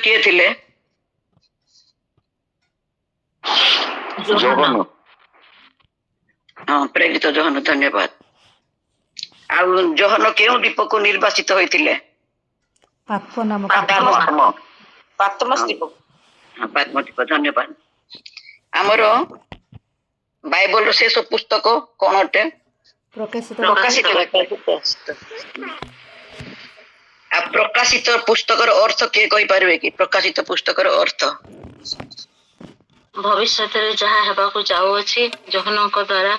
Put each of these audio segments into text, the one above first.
କିଏ ଥିଲେ? ଯୋହନ। ହଁ, ପ୍ରେରିତ ଯୋହନ, ଧନ୍ୟବାଦ। ଆଉ ଯୋହନ କେଉଁ ଦ୍ୱୀପକୁ ନିର୍ବାସିତ ହୋଇଥିଲେ? ପାତମୋସ ଦ୍ୱୀପ। ପାତ୍ମ ଦ୍ୱୀପ, ଧନ୍ୟବାଦ। ଆମର ବାଇବଲର ଶେଷ ପୁସ୍ତକ କଣ ଅଟେ? ପ୍ରକାଶିତ। ଆଉ ପ୍ରକାଶିତ ପୁସ୍ତକର ଅର୍ଥ କିଏ କହିପାରିବେ କି? ପ୍ରକାଶିତ ପୁସ୍ତକର ଅର୍ଥ ଭବିଷ୍ୟତରେ ଯାହା ହେବାକୁ ଯାଉଅଛି ଯୋହନଙ୍କ ଦ୍ୱାରା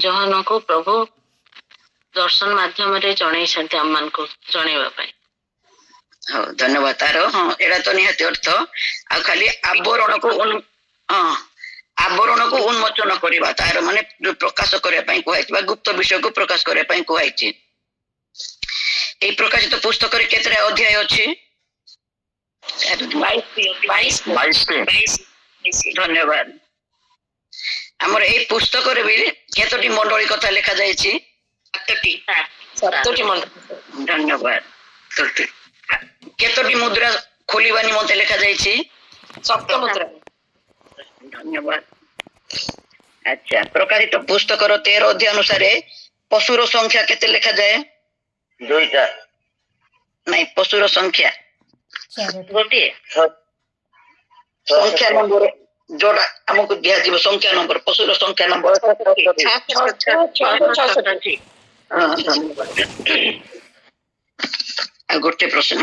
ଯୋହନଙ୍କୁ ପ୍ରଭୁ ଦର୍ଶନ ମାଧ୍ୟମରେ ଜଣେଇଛନ୍ତି ଆମମାନଙ୍କୁ ଜଣେଇବା ପାଇଁ। ହଉ, ଧନ୍ୟବାଦ। ତାର ହଁ, ଏଇଟା ତ ନିହାତି ଅର୍ଥ। ଆଉ ଖାଲି ଆବରଣକୁ ଉନ୍ମୋଚନ କରିବା, ତାର ମାନେ ପ୍ରକାଶ କରିବା ପାଇଁ କୁହାଯାଇଛି ବା ଗୁପ୍ତ ବିଷୟକୁ ପ୍ରକାଶ କରିବା ପାଇଁ କୁହାଯାଇଛି। এই প্রকাশিত পুস্তকের কেতটা অধ্যায় আছে? 22। ধন্যবাদ। আমার এই পুস্তকের বি কেতটি মণ্ডলী কথা লেখা যাইছি? 7টি মণ্ডলী। ধন্যবাদ। কেতটি মুদ্রা খোলিবা নিমন্তে লেখা যাইছি? 7 মুদ্রা। ধন্যবাদ। আচ্ছা, প্রকাশিত পুস্তকর 13 অধ্যায় অনুসারে পশুর সংখ্যা কেতে লেখা যায়? 2টা। ନାଇଁ, ପଶୁର ସଂଖ୍ୟା 4ଟି। ଗୋଟିଏ ସଂଖ୍ୟା ନମ୍ବର ଯୋଉଟା ଆମକୁ ଦିଆଯିବ, ସଂଖ୍ୟା ନମ୍ବର, ପଶୁର ସଂଖ୍ୟା ନମ୍ବର 666। ଆଉ ଗୋଟେ ପ୍ରଶ୍ନ।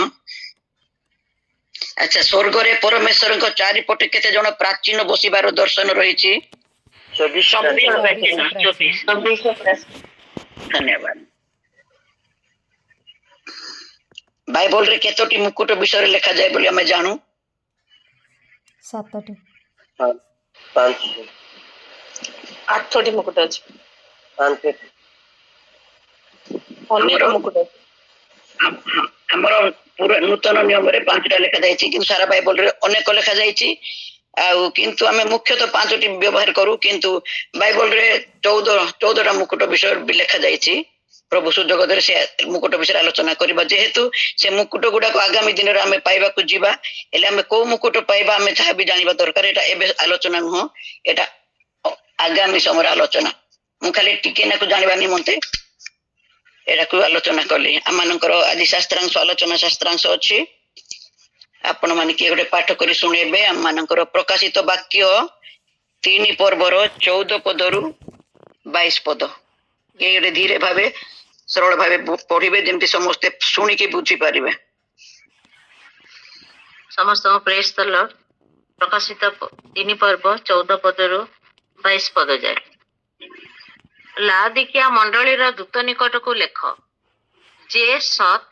ଆଚ୍ଛା, ସ୍ୱର୍ଗରେ ପରମେଶ୍ୱରଙ୍କ ଚାରିପଟେ କେତେ ଜଣ ପ୍ରାଚୀନ ବସିବାର ଦର୍ଶନ ରହିଛି? 24। ଧନ୍ୟବାଦ। ବାଇବଲରେ କେତୋଟି ମୁକୁଟ ବିଷୟରେ ଲେଖାଯାଏ ବୋଲି ଆମେ ଜାଣୁ? 7ଟି। 5ଟି। 8ଟି ମୁକୁଟ ଅଛି। 5ଟି। ଅନେକ ମୁକୁଟ ଅଛି। ଆମର ପୁରା ନୂତନ ନିୟମରେ 5ଟା ଲେଖାଯାଇଛି, କିନ୍ତୁ ସାରା ବାଇବଲରେ ଅନେକ ଲେଖାଯାଇଛି। ଆଉ କିନ୍ତୁ ଆମେ ମୁଖ୍ୟତଃ 5ଟି ବ୍ୟବହାର କରୁ, କିନ୍ତୁ ବାଇବଲରେ 14ଟା ମୁକୁଟ ବିଷୟରେ ବି ଲେଖାଯାଇଛି। ପ୍ରଭୁ ସୁଯୋଗ ସେ ମୁକୁଟ ବିଷୟରେ ଆଲୋଚନା କରିବା, ଯେହେତୁ ସେ ମୁକୁଟ ଗୁଡାକ ଆଗାମୀ ଦିନରେ ଆମେ ପାଇବାକୁ ଯିବା। ହେଲେ ଆମେ କୋଉ ମୁକୁଟ ପାଇବା ଆମେ ତାହା ବି ଜାଣିବା ଦରକାର। ଏଟା ଏବେ ଆଲୋଚନା ନୁହଁ, ଏଟା ଆଗାମୀ ସମୟରେ ଆଲୋଚନା। ମୁଁ ଖାଲି ଟିକେ ନାକୁ ଜାଣିବା ନିମନ୍ତେ ଏଟାକୁ ଆଲୋଚନା କଲି। ଆମମାନଙ୍କର ଆଜି ଶାସ୍ତ୍ରାଂଶ ଆଲୋଚନା ଶାସ୍ତ୍ରାଂଶ ଅଛି। ଆପଣ ମାନେ କିଏ ଗୋଟେ ପାଠ କରି ଶୁଣେଇବେ ଆମମାନଙ୍କର ପ୍ରକାଶିତ ବାକ୍ୟ 3 ପର୍ବର 14 ପଦରୁ 22 ପଦ। ଏଇ ଗୋଟେ ଧୀରେ ଭାବେ ସରଳ ଭାବେ ପଢିବେ, ଯେମିତି ସମସ୍ତେ ଶୁଣିକି ବୁଝିପାରିବେ। ସମସ୍ତଙ୍କୁ ପ୍ରେଜ୍ ଦ ଲର୍ଡ। ପ୍ରକାଶିତ 3 ପର୍ବ 14 ପଦରୁ 22 ପଦ ଯାଏ। ଲାଦିକିଆ ମଣ୍ଡଳୀର ଦୂତ ନିକଟକୁ ଲେଖ, ଯେ ସତ୍,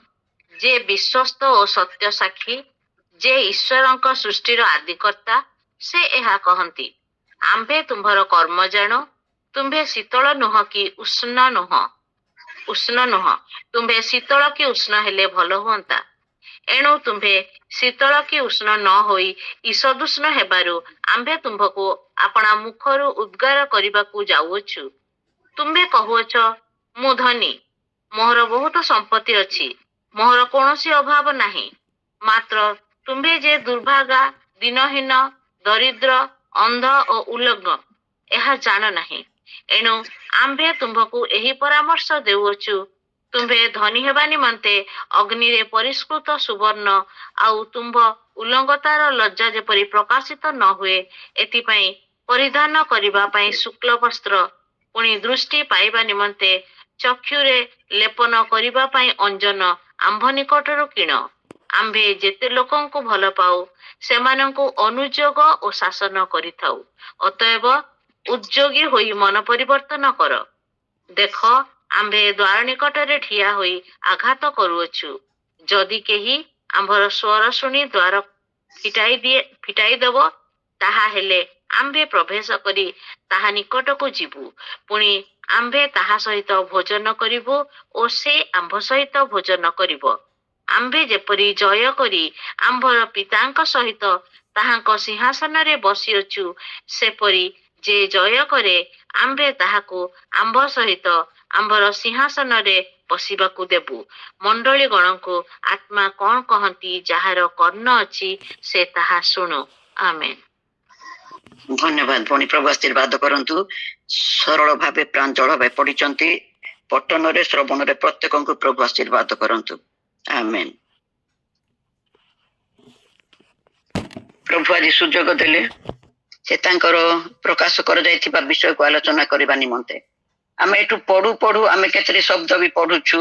ଯେ ବିଶ୍ୱସ୍ତ ଓ ସତ୍ୟ ସାକ୍ଷୀ, ଯେ ଈଶ୍ୱରଙ୍କ ସୃଷ୍ଟିର ଆଦିକର୍ତ୍ତା, ସେ ଏହା କହନ୍ତି, ଆମ୍ଭେ ତୁମ୍ଭର କର୍ମ ଜାଣୁ, ତୁମ୍ଭେ ଶୀତଳ ନୁହଁ କି ଉଷ୍ଣ ନୁହଁ। ତୁମ୍ଭେ ଶୀତଳ କି ଉଷ୍ଣ ହେଲେ ଭଲ ହୁଅନ୍ତା। ଏଣୁ ତୁମ୍ଭେ ଶୀତଳ କି ଉଷ୍ଣ ନ ହୋଇ ଈଷଦୁଷ୍ଣ ହେବାରୁ ଆମ୍ଭେ ତୁମ୍ଭକୁ ଆପଣା ମୁଖରୁ ଉଦ୍ଗାର କରିବାକୁ ଯାଉଅଛୁ। ତୁମ୍ଭେ କହୁଅଛ, ମୁଁ ଧନୀ, ମୋହର ବହୁତ ସମ୍ପତ୍ତି ଅଛି, ମୋହର କୌଣସି ଅଭାବ ନାହିଁ। ମାତ୍ର ତୁମ୍ଭେ ଯେ ଦୁର୍ଭାଗା, ଦିନହୀନ, ଦରିଦ୍ର, ଅନ୍ଧ ଓ ଉଲଗ୍ନ, ଏହା ଜାଣ ନାହିଁ। ଏଣୁ ଆମ୍ଭେ ତୁମ୍ଭକୁ ଏହି ପରାମର୍ଶ ଦେଉଅଛୁ, ତୁମ୍ଭେ ଧନୀ ହେବା ନିମନ୍ତେ ଅଗ୍ନିରେ ପରିଷ୍କୃତ ସୁବର୍ଣ୍ଣ ଆଉ ତୁମ୍ଭ ଉଲଙ୍ଗତାର ଲଜ୍ଜା ଯେପରି ପ୍ରକାଶିତ ନ ହୁଏ, ଏଥିପାଇଁ ପରିଧାନ କରିବା ପାଇଁ ଶୁକ୍ଳ ବସ୍ତ୍ର, ପୁଣି ଦୃଷ୍ଟି ପାଇବା ନିମନ୍ତେ ଚକ୍ଷୁରେ ଲେପନ କରିବା ପାଇଁ ଅଞ୍ଜନ ଆମ୍ଭ ନିକଟରୁ କିଣ। ଆମ୍ଭେ ଯେତେ ଲୋକଙ୍କୁ ଭଲ ପାଉ, ସେମାନଙ୍କୁ ଅନୁଯୋଗ ଓ ଶାସନ କରିଥାଉ। ଅତଏବ ଉଦ୍ଯୋଗୀ ହୋଇ ମନ ପରିବର୍ତ୍ତନ କର। ଦେଖ, ଆମ୍ଭେ ଦ୍ୱାର ନିକଟରେ ଠିଆ ହୋଇ ଆଘାତ କରୁଅଛୁ। ଯଦି କେହି ଆମ୍ଭର ସ୍ୱର ଶୁଣି ଦ୍ୱାର ଫିଟାଇ ଦେବ, ତାହା ହେଲେ ଆମ୍ଭେ ପ୍ରବେଶ କରି ତାହା ନିକଟକୁ ଯିବୁ। ପୁଣି ଆମ୍ଭେ ତାହା ସହିତ ଭୋଜନ କରିବୁ ଓ ସେ ଆମ୍ଭ ସହିତ ଭୋଜନ କରିବ। ଆମ୍ଭେ ଯେପରି ଜୟ କରି ଆମ୍ଭର ପିତାଙ୍କ ସହିତ ତାହାଙ୍କ ସିଂହାସନରେ ବସିଅଛୁ, ସେପରି ଯେ ଜୟ କରେ, ଆମ୍ଭେ ତାହାକୁ ଆମ୍ଭ ସହିତ ଆମ୍ଭର ସିଂହାସନରେ ପଶିବାକୁ ଦେବୁ। ମଣ୍ଡଳୀ ଗଣଙ୍କୁ ଆତ୍ମା କଣ କହନ୍ତି, ଯାହାର କର୍ଣ୍ଣ ଅଛି ସେ ତାହା ଶୁଣୁ। ଆମେନ୍। ଧନ୍ୟବାଦ ଭଉଣୀ, ପ୍ରଭୁ ଆଶୀର୍ବାଦ କରନ୍ତୁ। ସରଳ ଭାବେ ପ୍ରାଞ୍ଜଳ ଭାବେ ପଢିଛନ୍ତି। ପଠନରେ ଶ୍ରବଣରେ ପ୍ରତ୍ୟେକଙ୍କୁ ପ୍ରଭୁ ଆଶୀର୍ବାଦ କରନ୍ତୁ। ଆମେନ୍। ପ୍ରଭୁ ଆଜି ସୁଯୋଗ ଦେଲେ ସେ ତାଙ୍କର ପ୍ରକାଶ କରାଯାଇଥିବା ବିଷୟକୁ ଆଲୋଚନା କରିବା ନିମନ୍ତେ। ଆମେ ଏଠୁ ପଢୁ ପଢୁ ଆମେ କେତେ ଶବ୍ଦ ବି ପଢୁଛୁ।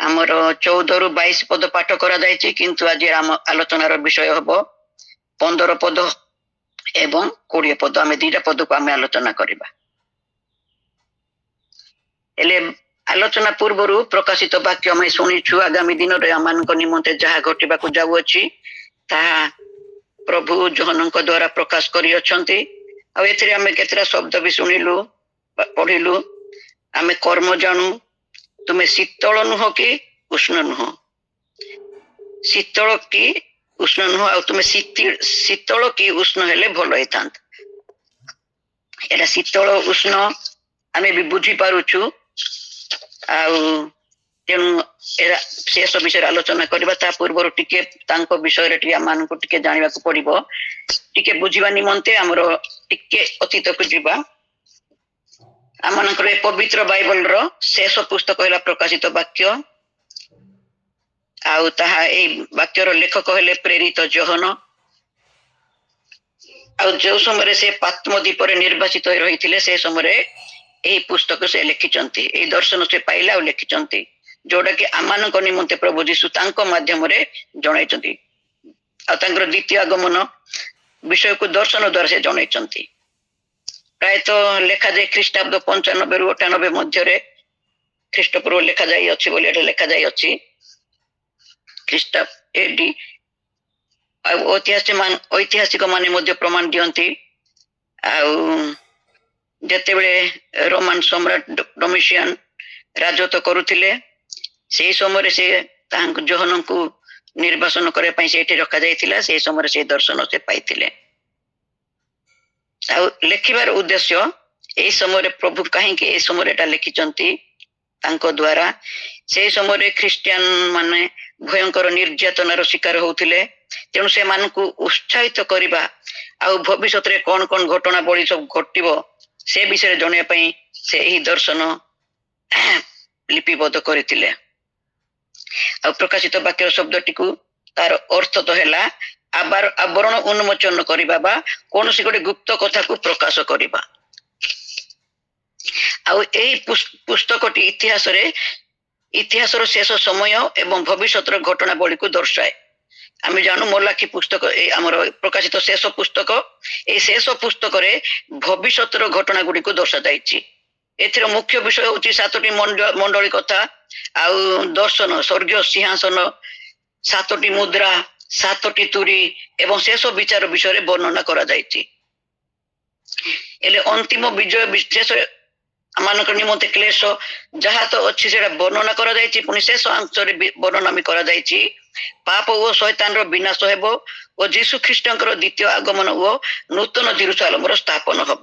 ଆମର 14 ରୁ 22 ପଦ ପାଠ କରାଯାଇଛି, କିନ୍ତୁ ଆଜି ଆମ ଆଲୋଚନାର ବିଷୟ ହବ 15 ପଦ ଏବଂ 20 ପଦ। ଆମେ 2ଟା ପଦକୁ ଆମେ ଆଲୋଚନା କରିବା। ହେଲେ ଆଲୋଚନା ପୂର୍ବରୁ ପ୍ରକାଶିତ ବାକ୍ୟ ଆମେ ଶୁଣିଛୁ। ଆଗାମୀ ଦିନରେ ଆମମାନଙ୍କ ନିମନ୍ତେ ଯାହା ଘଟିବାକୁ ଯାଉଅଛି ତାହା ପ୍ରଭୁ ଯୋହନଙ୍କ ଦ୍ୱାରା ପ୍ରକାଶ କରିଅଛନ୍ତି। ଆଉ ଏଥିରେ ଆମେ କେତେଟା ଶବ୍ଦ ବି ଶୁଣିଲୁ, ପଢିଲୁ। ଆମେ କର୍ମ ଜାଣୁ, ତୁମେ ଶୀତଳ ନୁହଁ କି ଉଷ୍ଣ ନୁହଁ। ଶୀତଳ କି ଉଷ୍ଣ ନୁହଁ, ଆଉ ତୁମେ ଶୀତଳ କି ଉଷ୍ଣ ହେଲେ ଭଲ ହେଇଥାନ୍ତା। ଏଟା ଶୀତଳ ଉଷ୍ଣ ଆମେ ବି ବୁଝିପାରୁଛୁ। ଆଉ ତେଣୁ ଶେଷ ବିଷୟରେ ଆଲୋଚନା କରିବା। ତା ପୂର୍ବରୁ ଟିକେ ତାଙ୍କ ବିଷୟରେ ଟିକେ ଆମମାନଙ୍କୁ ଟିକେ ଜାଣିବାକୁ ପଡିବ। ଟିକେ ବୁଝିବା ନିମନ୍ତେ ଆମର ଟିକେ ଅତୀତକୁ ଯିବା। ଆମମାନଙ୍କର ଏ ପବିତ୍ର ବାଇବଲର ଶେଷ ପୁସ୍ତକ ହେଲା ପ୍ରକାଶିତ ବାକ୍ୟ। ଆଉ ତାହା ଏଇ ବାକ୍ୟର ଲେଖକ ହେଲେ ପ୍ରେରିତ ଯୋହନ। ଆଉ ଯୋଉ ସମୟରେ ସେ ପାତ୍ମ ଦ୍ୱୀପରେ ନିର୍ବାଚିତ ରହିଥିଲେ ସେ ସମୟରେ ଏହି ପୁସ୍ତକ ସେ ଲେଖିଛନ୍ତି। ଏଇ ଦର୍ଶନ ସେ ପାଇଲେ ଆଉ ଲେଖିଛନ୍ତି, ଯୋଉଟା କି ଆମମାନଙ୍କ ନିମନ୍ତେ ପ୍ରଭୁ ଯୀଶୁ ତାଙ୍କ ମାଧ୍ୟମରେ ଜଣାଇଛନ୍ତି। ଆଉ ତାଙ୍କର ଦ୍ୱିତୀୟ ଆଗମନ ବିଷୟକୁ ଦର୍ଶନ ଦ୍ୱାରା ସେ ଜଣାଇଛନ୍ତି। ପ୍ରାୟତଃ ଲେଖାଯାଏ ଖ୍ରୀଷ୍ଟାବ୍ଦ 95 ରୁ 98 ମଧ୍ୟରେ ଖ୍ରୀଷ୍ଟପୂର୍ବ ଲେଖାଯାଇ ଅଛି ବୋଲି ଏଠି ଲେଖାଯାଇଅଛି। ଖ୍ରୀଷ୍ଟାବ୍ଦ ଏଡି। ଆଉ ଐତିହାସିକ ମାନେ ମଧ୍ୟ ପ୍ରମାଣ ଦିଅନ୍ତି। ଆଉ ଯେତେବେଳେ ରୋମାନ ସମ୍ରାଟ ଡୋମିସିଆନ ରାଜତ୍ୱ କରୁଥିଲେ ସେଇ ସମୟରେ ସେ ତାଙ୍କ ଯୋହନଙ୍କୁ ନିର୍ବାସନ କରିବା ପାଇଁ ସେଇଠି ରଖାଯାଇଥିଲା। ସେଇ ସମୟରେ ସେ ଦର୍ଶନ ସେ ପାଇଥିଲେ। ଆଉ ଲେଖିବାର ଉଦ୍ଦେଶ୍ୟ, ଏଇ ସମୟରେ ପ୍ରଭୁ କାହିଁକି ଏଇ ସମୟରେ ଏଟା ଲେଖିଛନ୍ତି ତାଙ୍କ ଦ୍ୱାରା। ସେଇ ସମୟରେ ଖ୍ରୀଷ୍ଟିଆନ ମାନେ ଭୟଙ୍କର ନିର୍ଯାତନାର ଶିକାର ହଉଥିଲେ। ତେଣୁ ସେମାନଙ୍କୁ ଉତ୍ସାହିତ କରିବା ଆଉ ଭବିଷ୍ୟତରେ କଣ କଣ ଘଟଣାବଳୀ ସବୁ ଘଟିବ ସେ ବିଷୟରେ ଜଣାଇବା ପାଇଁ ସେ ଏହି ଦର୍ଶନ ଲିପିବଦ୍ଧ କରିଥିଲେ। ଆଉ ପ୍ରକାଶିତ ବାକ୍ୟର ଶବ୍ଦଟିକୁ ତାର ଅର୍ଥ ତ ହେଲା ଆବରଣ ଉନ୍ମୋଚନ କରିବା ବା କୌଣସି ଗୋଟେ ଗୁପ୍ତ କଥାକୁ ପ୍ରକାଶ କରିବା। ଆଉ ଏଇ ପୁସ୍ତକଟି ଇତିହାସର ଶେଷ ସମୟ ଏବଂ ଭବିଷ୍ୟତର ଘଟଣାବଳୀକୁ ଦର୍ଶାଏ। ଆମେ ଜାଣୁ ମଲାଖି ପୁସ୍ତକ ଏଇ ଆମର ପ୍ରକାଶିତ ଶେଷ ପୁସ୍ତକ। ଏଇ ଶେଷ ପୁସ୍ତକରେ ଭବିଷ୍ୟତର ଘଟଣା ଗୁଡିକୁ ଦର୍ଶାଯାଇଛି। ଏଥିର ମୁଖ୍ୟ ବିଷୟ ହଉଛି 7ଟି ମଣ୍ଡଳୀ କଥା, ଆଉ ଦର୍ଶନ, ସ୍ୱର୍ଗୀୟ ସିଂହାସନ, 7ଟି ମୁଦ୍ରା, 7ଟି ତୁରୀ ଏବଂ ଶେଷ ବିଚାର ବିଷୟରେ ବର୍ଣ୍ଣନା କରାଯାଇଛି। ହେଲେ ଅନ୍ତିମ ବିଜୟ ବିଶେଷରେ ଆମମାନଙ୍କ ନିମନ୍ତେ କ୍ଲେଶ ଯାହା ତ ଅଛି ସେଟା ବର୍ଣ୍ଣନା କରାଯାଇଛି। ପୁଣି ଶେଷ ଅଂଶରେ ବର୍ଣ୍ଣନା ବି କରାଯାଇଛି ପାପ ଓ ଶୈତାନର ବିନାଶ ହେବ ଓ ଯୀଶୁ ଖ୍ରୀଷ୍ଟଙ୍କର ଦ୍ୱିତୀୟ ଆଗମନ ଓ ନୂତନ ଜେରୁସାଲେମର ସ୍ଥାପନ ହବ।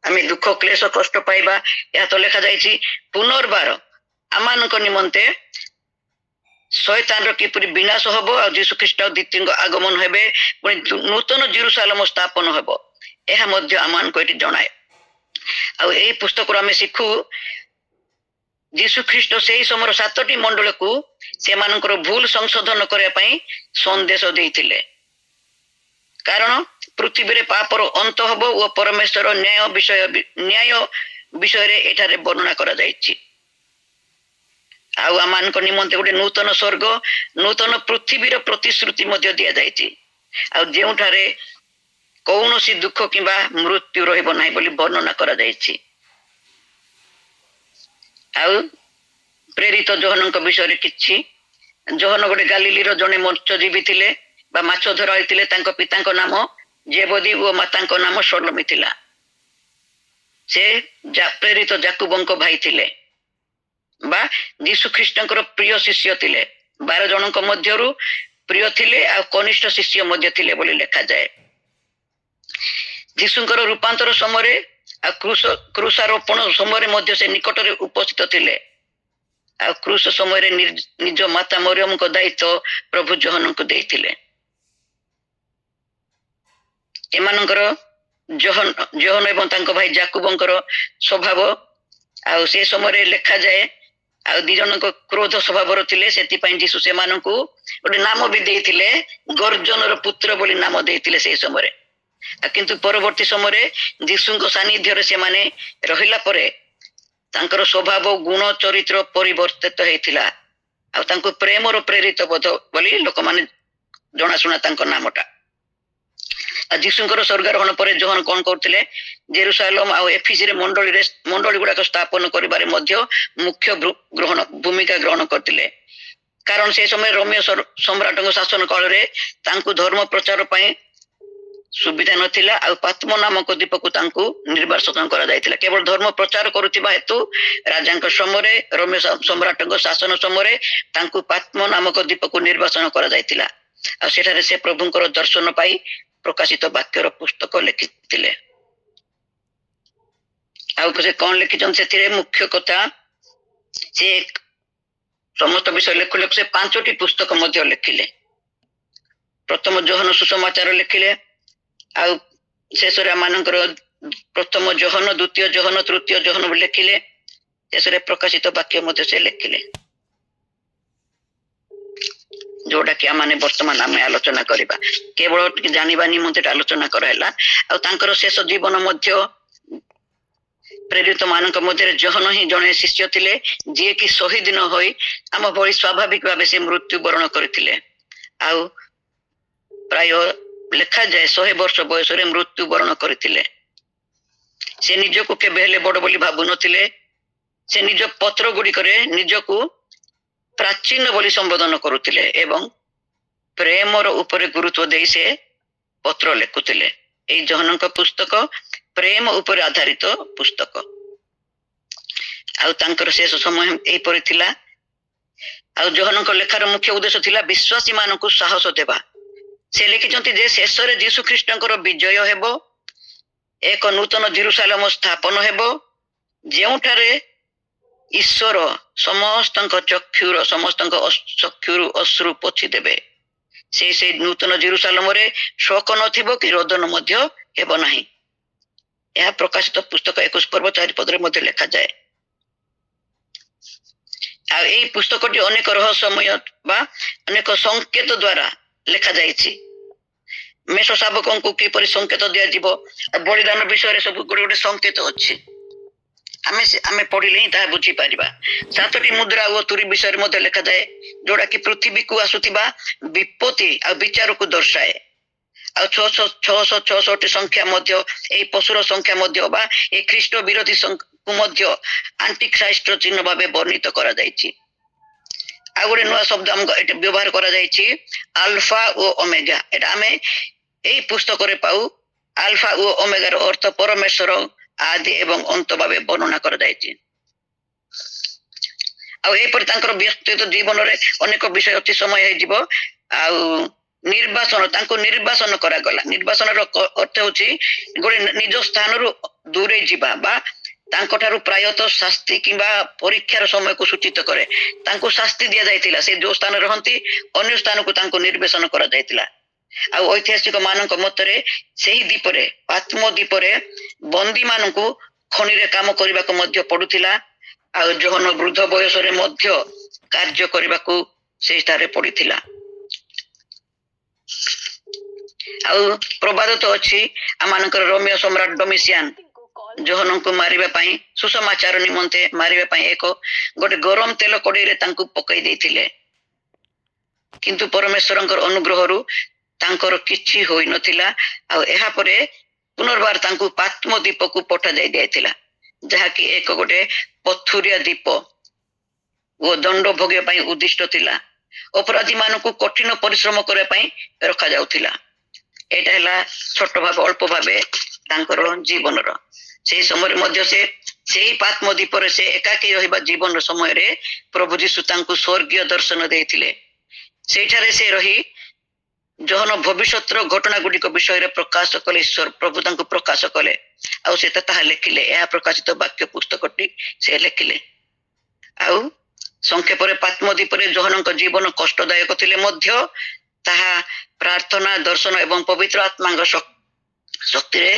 ଆମେ ଦୁଃଖ କ୍ଲେଶ କଷ୍ଟ ପାଇବା, ଏହା ତ ଲେଖାଯାଇଛି। ପୁନର୍ବାର ଆମମାନଙ୍କ ନିମନ୍ତେ ଶୈତାନର କିପରି ବିନାଶ ହବ ଆଉ ଯୀଶୁ ଖ୍ରୀଷ୍ଟ ଦ୍ୱିତୀୟ ଆଗମନ ହେବେ, ପୁଣି ନୂତନ ଜେରୁସାଲେମ ସ୍ଥାପନ ହବ, ଏହା ମଧ୍ୟ ଆମମାନଙ୍କୁ ଏଠି ଜଣାଏ। ଆଉ ଏଇ ପୁସ୍ତକରୁ ଆମେ ଶିଖୁ ଯୀଶୁ ଖ୍ରୀଷ୍ଟ ସେହି ସମୟର 7ଟି ମଣ୍ଡଳୀକୁ ସେମାନଙ୍କର ଭୁଲ ସଂଶୋଧନ କରିବା ପାଇଁ ସନ୍ଦେଶ ଦେଇଥିଲେ। କାରଣ ପୃଥିବୀରେ ପାପର ଅନ୍ତ ହବ ଓ ପରମେଶ୍ୱର ନ୍ୟାୟ ବିଷୟରେ ଏଠାରେ ବର୍ଣ୍ଣନା କରାଯାଇଛି। ଆଉ ଆମମାନଙ୍କ ନିମନ୍ତେ ଗୋଟେ ନୂତନ ସ୍ୱର୍ଗ, ନୂତନ ପୃଥିବୀର ପ୍ରତିଶ୍ରୁତି ମଧ୍ୟ ଦିଆଯାଇଛି। ଆଉ ଯେଉଁଠାରେ କୌଣସି ଦୁଃଖ କିମ୍ବା ମୃତ୍ୟୁ ରହିବ ନାହିଁ ବୋଲି ବର୍ଣ୍ଣନା କରାଯାଇଛି। ଆଉ ପ୍ରେରିତ ଯୋହନଙ୍କ ବିଷୟରେ କିଛି। ଯୋହନ ଗୋଟେ ଗାଲିଲିର ଜଣେ ମତ୍ସ୍ୟଜୀବୀ ଥିଲେ ବା ମାଛ ଧରାଳି ଥିଲେ। ତାଙ୍କ ପିତାଙ୍କ ନାମ ଜେବଦୀ ଓ ମାତାଙ୍କ ନାମ ସଲୋମୀ ଥିଲା। ସେ ପ୍ରେରିତ ଯାକୁବଙ୍କ ଭାଇ ଥିଲେ ବା ଯୀଶୁ ଖ୍ରୀଷ୍ଟଙ୍କର ପ୍ରିୟ ଶିଷ୍ୟ ଥିଲେ। 12 ଜଣଙ୍କ ମଧ୍ୟରୁ ପ୍ରିୟ ଥିଲେ ଆଉ କନିଷ୍ଠ ଶିଷ୍ୟ ମଧ୍ୟ ଥିଲେ ବୋଲି ଲେଖାଯାଏ। ଯୀଶୁଙ୍କର ରୂପାନ୍ତର ସମୟରେ ଆଉ କ୍ରୁଶାରୋପଣ ସମୟରେ ମଧ୍ୟ ସେ ନିକଟରେ ଉପସ୍ଥିତ ଥିଲେ। ଆଉ କ୍ରୁଶ ସମୟରେ ନିଜ ମାତା ମରିୟମଙ୍କ ଦାୟିତ୍ୱ ପ୍ରଭୁ ଯୋହନଙ୍କୁ ଦେଇଥିଲେ। ଏମାନଙ୍କର ଯୋହନ ଏବଂ ତାଙ୍କ ଭାଇ ଜାକୁବଙ୍କର ସ୍ୱଭାବ ଆଉ ସେ ସମୟରେ ଲେଖାଯାଏ ଆଉ ଦି ଜଣଙ୍କ କ୍ରୋଧ ସ୍ୱଭାବର ଥିଲେ, ସେଥିପାଇଁ ଯୀଶୁ ସେମାନଙ୍କୁ ଗୋଟେ ନାମ ବି ଦେଇଥିଲେ, ଗର୍ଜନର ପୁତ୍ର ବୋଲି ନାମ ଦେଇଥିଲେ ସେଇ ସମୟରେ। କିନ୍ତୁ ପରବର୍ତ୍ତୀ ସମୟରେ ଯୀଶୁଙ୍କ ସାନ୍ନିଧ୍ୟରେ ସେମାନେ ରହିଲା ପରେ ତାଙ୍କର ସ୍ୱଭାବ ଗୁଣ ଚରିତ୍ର ପରିବର୍ତ୍ତିତ ହେଇଥିଲା ଆଉ ତାଙ୍କୁ ପ୍ରେମର ପ୍ରେରିତ ବୋଧ ବୋଲି ଲୋକମାନେ ଜଣାଶୁଣା ତାଙ୍କ ନାମଟା। ଆଉ ଯୀଶୁଙ୍କର ସ୍ୱର୍ଗାରୋହଣ ପରେ ଯୋହନ କଣ କରୁଥିଲେ, ଜେରୁସାଲେମ ଆଉ ଏଫିସିରେ ମଣ୍ଡଳୀ ଗୁଡାକ ସ୍ଥାପନ କରିବାରେ ମଧ୍ୟ ମୁଖ୍ୟ ଭୂମିକା ଗ୍ରହଣ କରିଥିଲେ। କାରଣ ସେ ସମୟରେ ରୋମିଓ ସମ୍ରାଟଙ୍କ ଶାସନ କାଳରେ ତାଙ୍କୁ ଧର୍ମ ପ୍ରଚାର ପାଇଁ ସୁବିଧା ନଥିଲା ଆଉ ପାତ୍ମ ନାମକ ଦ୍ୱୀପକୁ ତାଙ୍କୁ ନିର୍ବାସନ କରାଯାଇଥିଲା। କେବଳ ଧର୍ମ ପ୍ରଚାର କରୁଥିବା ହେତୁ ରାଜାଙ୍କ ସମୟରେ ରୋମିଓ ସମ୍ରାଟଙ୍କ ଶାସନ ସମୟରେ ତାଙ୍କୁ ପାତ୍ମ ନାମକ ଦ୍ୱୀପକୁ ନିର୍ବାସନ କରାଯାଇଥିଲା ଆଉ ସେଠାରେ ସେ ପ୍ରଭୁଙ୍କର ଦର୍ଶନ ପାଇ ପ୍ରକାଶିତ ବାକ୍ୟର ପୁସ୍ତକ ଲେଖିଥିଲେ। ଆଉ ସେ କଣ ଲେଖିଛନ୍ତି ସେଥିରେ ମୁଖ୍ୟ କଥା, ସେ ସମସ୍ତ ବିଷୟ ଲେଖୁ ଲେଖୁ ସେ 5ଟି ପୁସ୍ତକ ମଧ୍ୟ ଲେଖିଲେ। ପ୍ରଥମ ଯୋହନ ସୁସମାଚାର ଲେଖିଲେ, ଆଉ ଶେଷରେ ଆମମାନଙ୍କର ପ୍ରଥମ ଯୋହନ, ଦ୍ୱିତୀୟ ଯୋହନ, ତୃତୀୟ ଯୋହନ ଲେଖିଲେ, ଶେଷରେ ପ୍ରକାଶିତ ବାକ୍ୟ ମଧ୍ୟ ସେ ଲେଖିଲେ, ଯୋଉଟା କି ଆମେ ବର୍ତ୍ତମାନ ଆମେ ଆଲୋଚନା କରିବା। କେବଳ ଟିକେ ଜାଣିବା ନିମନ୍ତେ ଆଲୋଚନା କରାହେଲା। ଆଉ ତାଙ୍କର ଶେଷ ଜୀବନ ମଧ୍ୟ ପ୍ରେରିତ ମାନଙ୍କ ମଧ୍ୟରେ ଯୋହନ ହିଁ ଜଣେ ଶିଷ୍ୟ ଥିଲେ, ଯିଏକି ଶହୀଦ ନ ହୋଇ ଆମ ଭଳି ସ୍ୱାଭାବିକ ଭାବେ ସେ ମୃତ୍ୟୁବରଣ କରିଥିଲେ ଆଉ ପ୍ରାୟ ଲେଖାଯାଏ 100 ବର୍ଷ ବୟସରେ ମୃତ୍ୟୁବରଣ କରିଥିଲେ। ସେ ନିଜକୁ କେବେ ହେଲେ ବଡ ବୋଲି ଭାବୁନଥିଲେ। ସେ ନିଜ ପତ୍ର ଗୁଡିକରେ ନିଜକୁ ପ୍ରାଚୀନ ବୋଲି ସମ୍ବୋଧନ କରୁଥିଲେ ଏବଂ ପ୍ରେମର ଉପରେ ଗୁରୁତ୍ୱ ଦେଇ ସେ ପତ୍ର ଲେଖୁଥିଲେ। ଏଇ ଯୋହନଙ୍କ ପୁସ୍ତକ ପ୍ରେମ ଉପରେ ଆଧାରିତ ପୁସ୍ତକ। ଆଉ ତାଙ୍କର ଶେଷ ସମୟ ଏହିପରି ଥିଲା। ଆଉ ଯୋହନଙ୍କ ଲେଖାର ମୁଖ୍ୟ ଉଦ୍ଦେଶ୍ୟ ଥିଲା ବିଶ୍ୱାସୀ ମାନଙ୍କୁ ସାହସ ଦେବା। ସେ ଲେଖିଛନ୍ତି ଯେ ଶେଷରେ ଯୀଶୁ ଖ୍ରୀଷ୍ଟଙ୍କର ବିଜୟ ହେବ, ଏକ ନୂତନ ଜେରୁସାଲେମ ସ୍ଥାପନ ହେବ, ଯେଉଁଠାରେ ଈଶ୍ୱର ସମସ୍ତଙ୍କ ଚକ୍ଷୁରୁ ଅଶ୍ରୁ ପୋଛି ଦେବେ। ସେଇ ନୂତନ ଜେରୁସାଲେମରେ ଶୋକ ନଥିବ କି ରୋଦନ ମଧ୍ୟ ହେବ ନାହିଁ। ଏହା ପ୍ରକାଶିତ ପୁସ୍ତକ 21 ପର୍ବ 4 ପଦରେ ମଧ୍ୟ ଲେଖାଯାଏ। ଆଉ ଏଇ ପୁସ୍ତକଟି ଅନେକ ରହସ୍ୟମୟ ବା ଅନେକ ସଂକେତ ଦ୍ୱାରା ଲେଖାଯାଇଛି। ମେଷ ଶାବକଙ୍କୁ କିପରି ସଂକେତ ଦିଆଯିବ, ବଳିଦାନ ବିଷୟରେ ସବୁ ଗୋଟେ ସଂକେତ ଅଛି। ଆମେ ପଢିଲେ ହିଁ ତାହା ବୁଝିପାରିବା। 7ଟି ମୁଦ୍ରା ଓ ତୁରୀ ବିଷୟରେ ମଧ୍ୟ ଲେଖାଯାଏ, ଯୋଉଟା କି ପୃଥିବୀକୁ ଆସୁଥିବା ବିପତ୍ତି ଆଉ ବିଚାରକୁ ଦର୍ଶାଏ। ଆଉ 666ଟି ସଂଖ୍ୟା ମଧ୍ୟ ଏଇ ପଶୁର ସଂଖ୍ୟା ମଧ୍ୟ ବା ଏ ଖ୍ରୀଷ୍ଟ ବିରୋଧୀ କୁ ମଧ୍ୟ ଆଣ୍ଟିଖ୍ରାଇଷ୍ଟର ଚିହ୍ନ ଭାବେ ବର୍ଣ୍ଣିତ କରାଯାଇଛି। ଆଉ ଗୋଟେ ନୂଆ ଶବ୍ଦ ଆମକୁ ଏଠି ବ୍ୟବହାର କରାଯାଇଛି, ଆଲଫା ଓ ଓମେଗା। ଏଟା ଆମେ ଏଇ ପୁସ୍ତକରେ ପାଉ। ଆଲଫା ଓ ଓମେଗାର ଅର୍ଥ ପରମେଶ୍ୱର ଆଦି ଏବଂ ଅନ୍ତ ଭାବେ ବର୍ଣ୍ଣନା କରାଯାଇଛି। ଆଉ ଏହିପରି ତାଙ୍କର ବ୍ୟକ୍ତିଗତ ଜୀବନରେ ଅନେକ ବିଷୟ ଅତି ସମୟ ହେଇଯିବ। ଆଉ ତାଙ୍କୁ ନିର୍ବାସନ କରାଗଲା। ନିର୍ବାସନର ଅର୍ଥ ହଉଛି ଗୋଟେ ନିଜ ସ୍ଥାନରୁ ଦୂରେଇ ଯିବା ବା ତାଙ୍କ ଠାରୁ ପ୍ରାୟତଃ ଶାସ୍ତି କିମ୍ବା ପରୀକ୍ଷାର ସମୟକୁ ସୂଚିତ କରେ। ତାଙ୍କୁ ଶାସ୍ତି ଦିଆଯାଇଥିଲା। ସେ ଯୋଉ ସ୍ଥାନରେ ରହନ୍ତି ଅନ୍ୟ ସ୍ଥାନକୁ ତାଙ୍କୁ ନିର୍ବାସନ କରାଯାଇଥିଲା। ଆଉ ଐତିହାସିକ ମାନଙ୍କ ମତରେ ସେହି ଦ୍ୱୀପରେ, ପାତ୍ମ ଦ୍ୱୀପରେ ବନ୍ଦୀ ମାନଙ୍କୁ ଖଣିରେ କାମ କରିବାକୁ ମଧ୍ୟ ପଡୁଥିଲା। ଆଉ ଯୋହନ ବୃଦ୍ଧ ବୟସରେ ମଧ୍ୟ କାର୍ଯ୍ୟ କରିବାକୁ ସେଠାରେ ପଡିଥିଲା। ଆଉ ପ୍ରବାଦ ତ ଅଛି ଆମମାନଙ୍କର ରୋମିଓ ସମ୍ରାଟ ଡୋମିସିଆନ ଯୋହନଙ୍କୁ ମାରିବା ପାଇଁ, ସୁସମାଚାର ନିମନ୍ତେ ମାରିବା ପାଇଁ ଗୋଟେ ଗରମ ତେଲ କଡେଇରେ ତାଙ୍କୁ ପକାଇ ଦେଇଥିଲେ, କିନ୍ତୁ ପରମେଶ୍ୱରଙ୍କର ଅନୁଗ୍ରହରୁ ତାଙ୍କର କିଛି ହୋଇନଥିଲା। ଆଉ ଏହା ପରେ ପୁନର୍ବାର ତାଙ୍କୁ ପାତ୍ମ ଦ୍ୱୀପକୁ ପଠାଯାଇ ଦିଆଯାଇଥିଲା, ଯାହାକି ଗୋଟେ ପଥୁରିଆ ଦ୍ୱୀପ ଓ ଦଣ୍ଡ ଭୋଗିବା ପାଇଁ ଉଦ୍ଦିଷ୍ଟ ଥିଲା। ଅପରାଧୀ ମାନଙ୍କୁ କଠିନ ପରିଶ୍ରମ କରିବା ପାଇଁ ରଖାଯାଉଥିଲା। ଏଇଟା ହେଲା ଛୋଟ ଭାବେ ଅଳ୍ପ ଭାବେ ତାଙ୍କର ଜୀବନର। ସେଇ ସମୟରେ ମଧ୍ୟ ସେହି ପାତ୍ମ ଦ୍ୱୀପରେ ସେ ଏକାକୀ ରହିବା ଜୀବନର ସମୟରେ ପ୍ରଭୁ ଯୀଶୁ ତାଙ୍କୁ ସ୍ୱର୍ଗୀୟ ଦର୍ଶନ ଦେଇଥିଲେ। ସେଇଠାରେ ସେ ରହି ଯୋହନ ଭବିଷ୍ୟତର ଘଟଣା ଗୁଡିକ ବିଷୟରେ ପ୍ରକାଶ କଲେ। ଈଶ୍ୱର ପ୍ରଭୁ ତାଙ୍କୁ ପ୍ରକାଶ କଲେ ଆଉ ସେ ତାହା ଲେଖିଲେ। ଏହା ପ୍ରକାଶିତ ବାକ୍ୟ ପୁସ୍ତକଟି ସେ ଲେଖିଲେ। ଆଉ ସଂକ୍ଷେପରେ ପାତ୍ମଦୀପରେ ଯୋହନଙ୍କ ଜୀବନ କଷ୍ଟଦାୟକ ଥିଲେ ମଧ୍ୟ ତାହା ପ୍ରାର୍ଥନା ଦର୍ଶନ ଏବଂ ପବିତ୍ର ଆତ୍ମାଙ୍କ ଶକ୍ତିରେ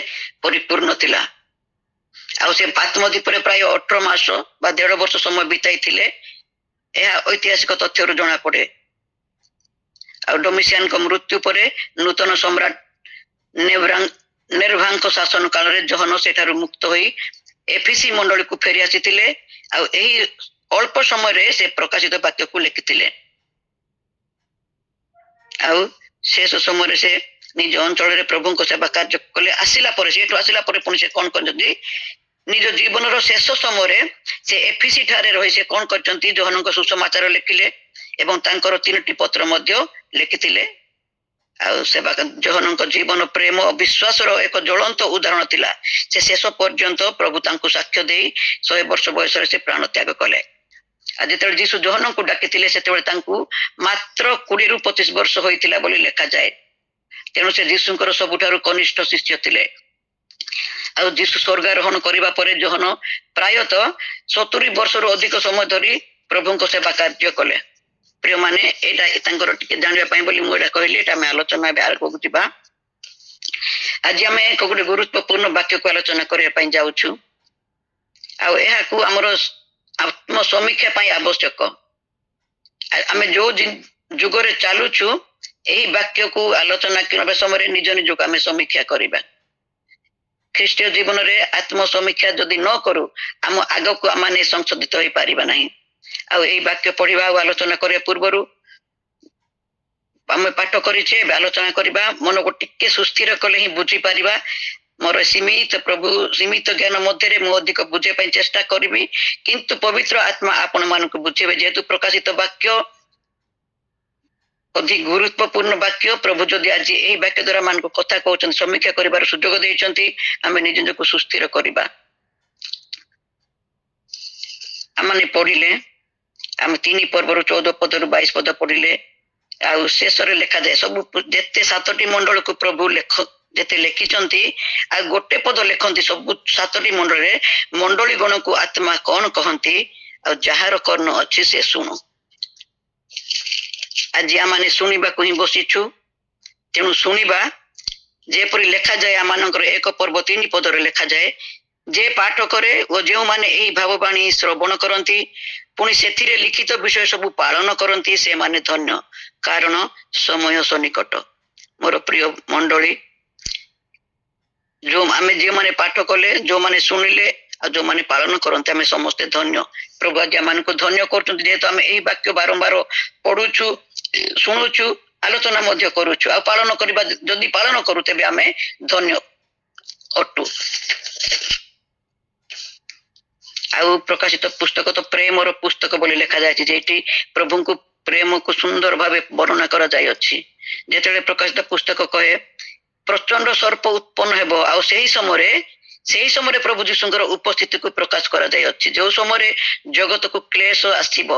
ପରିପୂର୍ଣ୍ଣ ଥିଲା। ଆଉ ସେ ପାତ୍ମଦୀପରେ ପ୍ରାୟ 18 ମାସ ବା 1.5 ବର୍ଷ ସମୟ ବିତାଇଥିଲେ, ଏହା ଐତିହାସିକ ତଥ୍ୟରୁ ଜଣାପଡେ। ଆଉ ଡୋମିସିଆନଙ୍କ ମୃତ୍ୟୁ ପରେ ନୂତନ ସମ୍ରାଟ ନେର୍ଭାଙ୍କ ଶାସନ କାଳରେ ଯୋହନ ସେଠାରୁ ମୁକ୍ତ ହୋଇ ଏଫିସି ମଣ୍ଡଳୀକୁ ଫେରି ଆସିଥିଲେ। ଆଉ ଏହି ଅଳ୍ପ ସମୟରେ ସେ ପ୍ରକାଶିତ ବାକ୍ୟକୁ ଲେଖିଥିଲେ। ଆଉ ଶେଷ ସମୟରେ ସେ ନିଜ ଅଞ୍ଚଳରେ ପ୍ରଭୁଙ୍କ ସେବା କାର୍ଯ୍ୟ କଲେ। ସେଠୁ ଆସିଲା ପରେ ପୁଣି ସେ କଣ କରିଛନ୍ତି, ନିଜ ଜୀବନର ଶେଷ ସମୟରେ ସେ ଏଫିସି ଠାରେ ରହି ସେ କଣ କରିଛନ୍ତି, ଯୋହନଙ୍କ ସୁସମାଚାର ଲେଖିଲେ ଏବଂ ତାଙ୍କର 3ଟି ପତ୍ର ମଧ୍ୟ ଲେଖିଥିଲେ। ଆଉ ଯୋହନଙ୍କ ଜୀବନ ପ୍ରେମ ଓ ବିଶ୍ୱାସର ଏକ ଜ୍ୱଳନ୍ତ ଉଦାହରଣ ଥିଲା। ସେ ଶେଷ ପର୍ଯ୍ୟନ୍ତ ପ୍ରଭୁ ତାଙ୍କୁ ସାକ୍ଷ୍ୟ ଦେଇ 100 ବର୍ଷ ବୟସରେ ସେ ପ୍ରାଣ ତ୍ୟାଗ କଲେ। ଆଉ ଯେତେବେଳେ ଯୀଶୁ ଯୋହନଙ୍କୁ ଡାକିଥିଲେ ସେତେବେଳେ ତାଙ୍କୁ ମାତ୍ର 20ରୁ 25 ବର୍ଷ ହୋଇଥିଲା ବୋଲି ଲେଖାଯାଏ। ତେଣୁ ସେ ଯୀଶୁଙ୍କର ସବୁଠାରୁ କନିଷ୍ଠ ଶିଷ୍ୟ ଥିଲେ। ଆଉ ଯୀଶୁ ସ୍ୱର୍ଗାରୋହଣ କରିବା ପରେ ଯୋହନ ପ୍ରାୟତଃ 70 ବର୍ଷରୁ ଅଧିକ ସମୟ ଧରି ପ୍ରଭୁଙ୍କ ସେବା କାର୍ଯ୍ୟ କଲେ। ପ୍ରିୟମାନେ, ଏଇଟା ତାଙ୍କର ଟିକେ ଜାଣିବା ପାଇଁ ବୋଲି ମୁଁ ଏଇଟା କହିଲି। ଏଇଟା ଆମେ ଆଲୋଚନା ଏବେ ଆଗକୁ ଯିବା। ଆଜି ଆମେ ଗୋଟେ ଗୁରୁତ୍ୱପୂର୍ଣ୍ଣ ବାକ୍ୟକୁ ଆଲୋଚନା କରିବା ପାଇଁ ଯାଉଛୁ। ଆଉ ଏହାକୁ ଆମର ଆତ୍ମ ସମୀକ୍ଷା ପାଇଁ ଆବଶ୍ୟକ। ଆମେ ଯୋଉ ଯୁଗରେ ଚାଲୁଛୁ, ଏହି ବାକ୍ୟକୁ ଆଲୋଚନା କରିବା ସମୟରେ ନିଜ ନିଜକୁ ଆମେ ସମୀକ୍ଷା କରିବା। ଖ୍ରୀଷ୍ଟୀୟ ଜୀବନରେ ଆତ୍ମ ସମୀକ୍ଷା ଯଦି ନ କରୁ, ଆମ ଆଗକୁ ଆମେ ସଂଶୋଧିତ ହୋଇପାରିବା ନାହିଁ। ଆଉ ଏହି ବାକ୍ୟ ପଢିବା ଆଉ ଆଲୋଚନା କରିବା ପୂର୍ବରୁ ଆମେ ପାଠ କରିଛେ, ଏବେ ଆଲୋଚନା କରିବା। ମନକୁ ଟିକେ ସୁସ୍ଥିର କଲେ ହିଁ ବୁଝିପାରିବା। ମୋର ସୀମିତ ଜ୍ଞାନ ମଧ୍ୟରେ ମୁଁ ଅଧିକ ବୁଝିବା ପାଇଁ ଚେଷ୍ଟା କରିବି, କିନ୍ତୁ ପବିତ୍ର ଆତ୍ମା ଆପଣ ମାନଙ୍କୁ ବୁଝେଇବେ। ଯେହେତୁ ପ୍ରକାଶିତ ବାକ୍ୟ ଅଧିକ ଗୁରୁତ୍ୱପୂର୍ଣ୍ଣ ବାକ୍ୟ, ପ୍ରଭୁ ଯଦି ଆଜି ଏହି ବାକ୍ୟ ଦ୍ୱାରା ମାନଙ୍କୁ କଥା କହୁଛନ୍ତି, ସମୀକ୍ଷା କରିବାର ସୁଯୋଗ ଦେଇଛନ୍ତି, ଆମେ ନିଜ ନିଜକୁ ସୁସ୍ଥିର କରିବା। ଆମେ ପଢିଲେ, ଆମେ 3 ପର୍ବରୁ 14 ପଦରୁ 22 ପଦ ପଢିଲେ। ଆଉ ଶେଷରେ ଲେଖାଯାଏ, ସବୁ ଯେତେ 7ଟି ମଣ୍ଡଳକୁ ପ୍ରଭୁ ଯେତେ ଲେଖିଛନ୍ତି, ଆଉ ଗୋଟେ ପଦ ଲେଖନ୍ତି ସବୁ 7ଟି ମଣ୍ଡଳରେ ମଣ୍ଡଳୀ ଗଣକୁ ଆତ୍ମା କଣ କହନ୍ତି, ଆଉ ଯାହାର କର୍ଣ୍ଣ ଅଛି ସେ ଶୁଣୁ। ଆଜି ଆମେ ଶୁଣିବାକୁ ହିଁ ବସିଛୁ। ତେଣୁ ଶୁଣିବା, ଯେପରି ଲେଖାଯାଏ ଆମମାନଙ୍କର 1 ପର୍ବ 3 ପଦରେ ଲେଖାଯାଏ, ଯେ ପାଠ କରେ ଓ ଯେଉଁମାନେ ଏହି ଭାବବାଣୀ ଶ୍ରବଣ କରନ୍ତି ପୁଣି ସେଥିରେ ଲିଖିତ ବିଷୟ ସବୁ ପାଳନ କରନ୍ତି, ସେମାନେ ଧନ୍ୟ, କାରଣ ସମୟ ସନ୍ନିକଟ। ମୋର ପ୍ରିୟ ମଣ୍ଡଳୀ, ଯେଉଁମାନେ ପାଠ କଲେ, ଯେଉଁମାନେ ଶୁଣିଲେ ଆଉ ଯେଉଁମାନେ ପାଳନ କରନ୍ତି, ଆମେ ସମସ୍ତେ ଧନ୍ୟ। ପ୍ରଭୁ ଆଜି ଆମମାନଙ୍କୁ ଧନ୍ୟ କରୁଛନ୍ତି, ଯେହେତୁ ଆମେ ଏହି ବାକ୍ୟ ବାରମ୍ବାର ପଢୁଛୁ, ଶୁଣୁଛୁ, ଆଲୋଚନା ମଧ୍ୟ କରୁଛୁ। ଆଉ ପାଳନ କରିବା, ଯଦି ପାଳନ କରୁ ତେବେ ଆମେ ଧନ୍ୟ ଅଟୁ। ଆଉ ପ୍ରକାଶିତ ପୁସ୍ତକ ତ ପ୍ରେମର ପୁସ୍ତକ ବୋଲି ଲେଖାଯାଇଛି, ଯେଠି ପ୍ରଭୁଙ୍କୁ ପ୍ରେମକୁ ସୁନ୍ଦର ଭାବେ ବର୍ଣ୍ଣନା କରାଯାଇଅଛି। ଯେତେବେଳେ ପ୍ରକାଶିତ ପୁସ୍ତକ କହେ ପ୍ରଚଣ୍ଡ ସର୍ପ ଉତ୍ପନ୍ନ ହେବ, ଆଉ ସେହି ସମୟରେ ପ୍ରଭୁ ଯୀଶୁଙ୍କର ଉପସ୍ଥିତିକୁ ପ୍ରକାଶ କରାଯାଇଅଛି। ଯେଉଁ ସମୟରେ ଜଗତକୁ କ୍ଲେଶ ଆସିବ,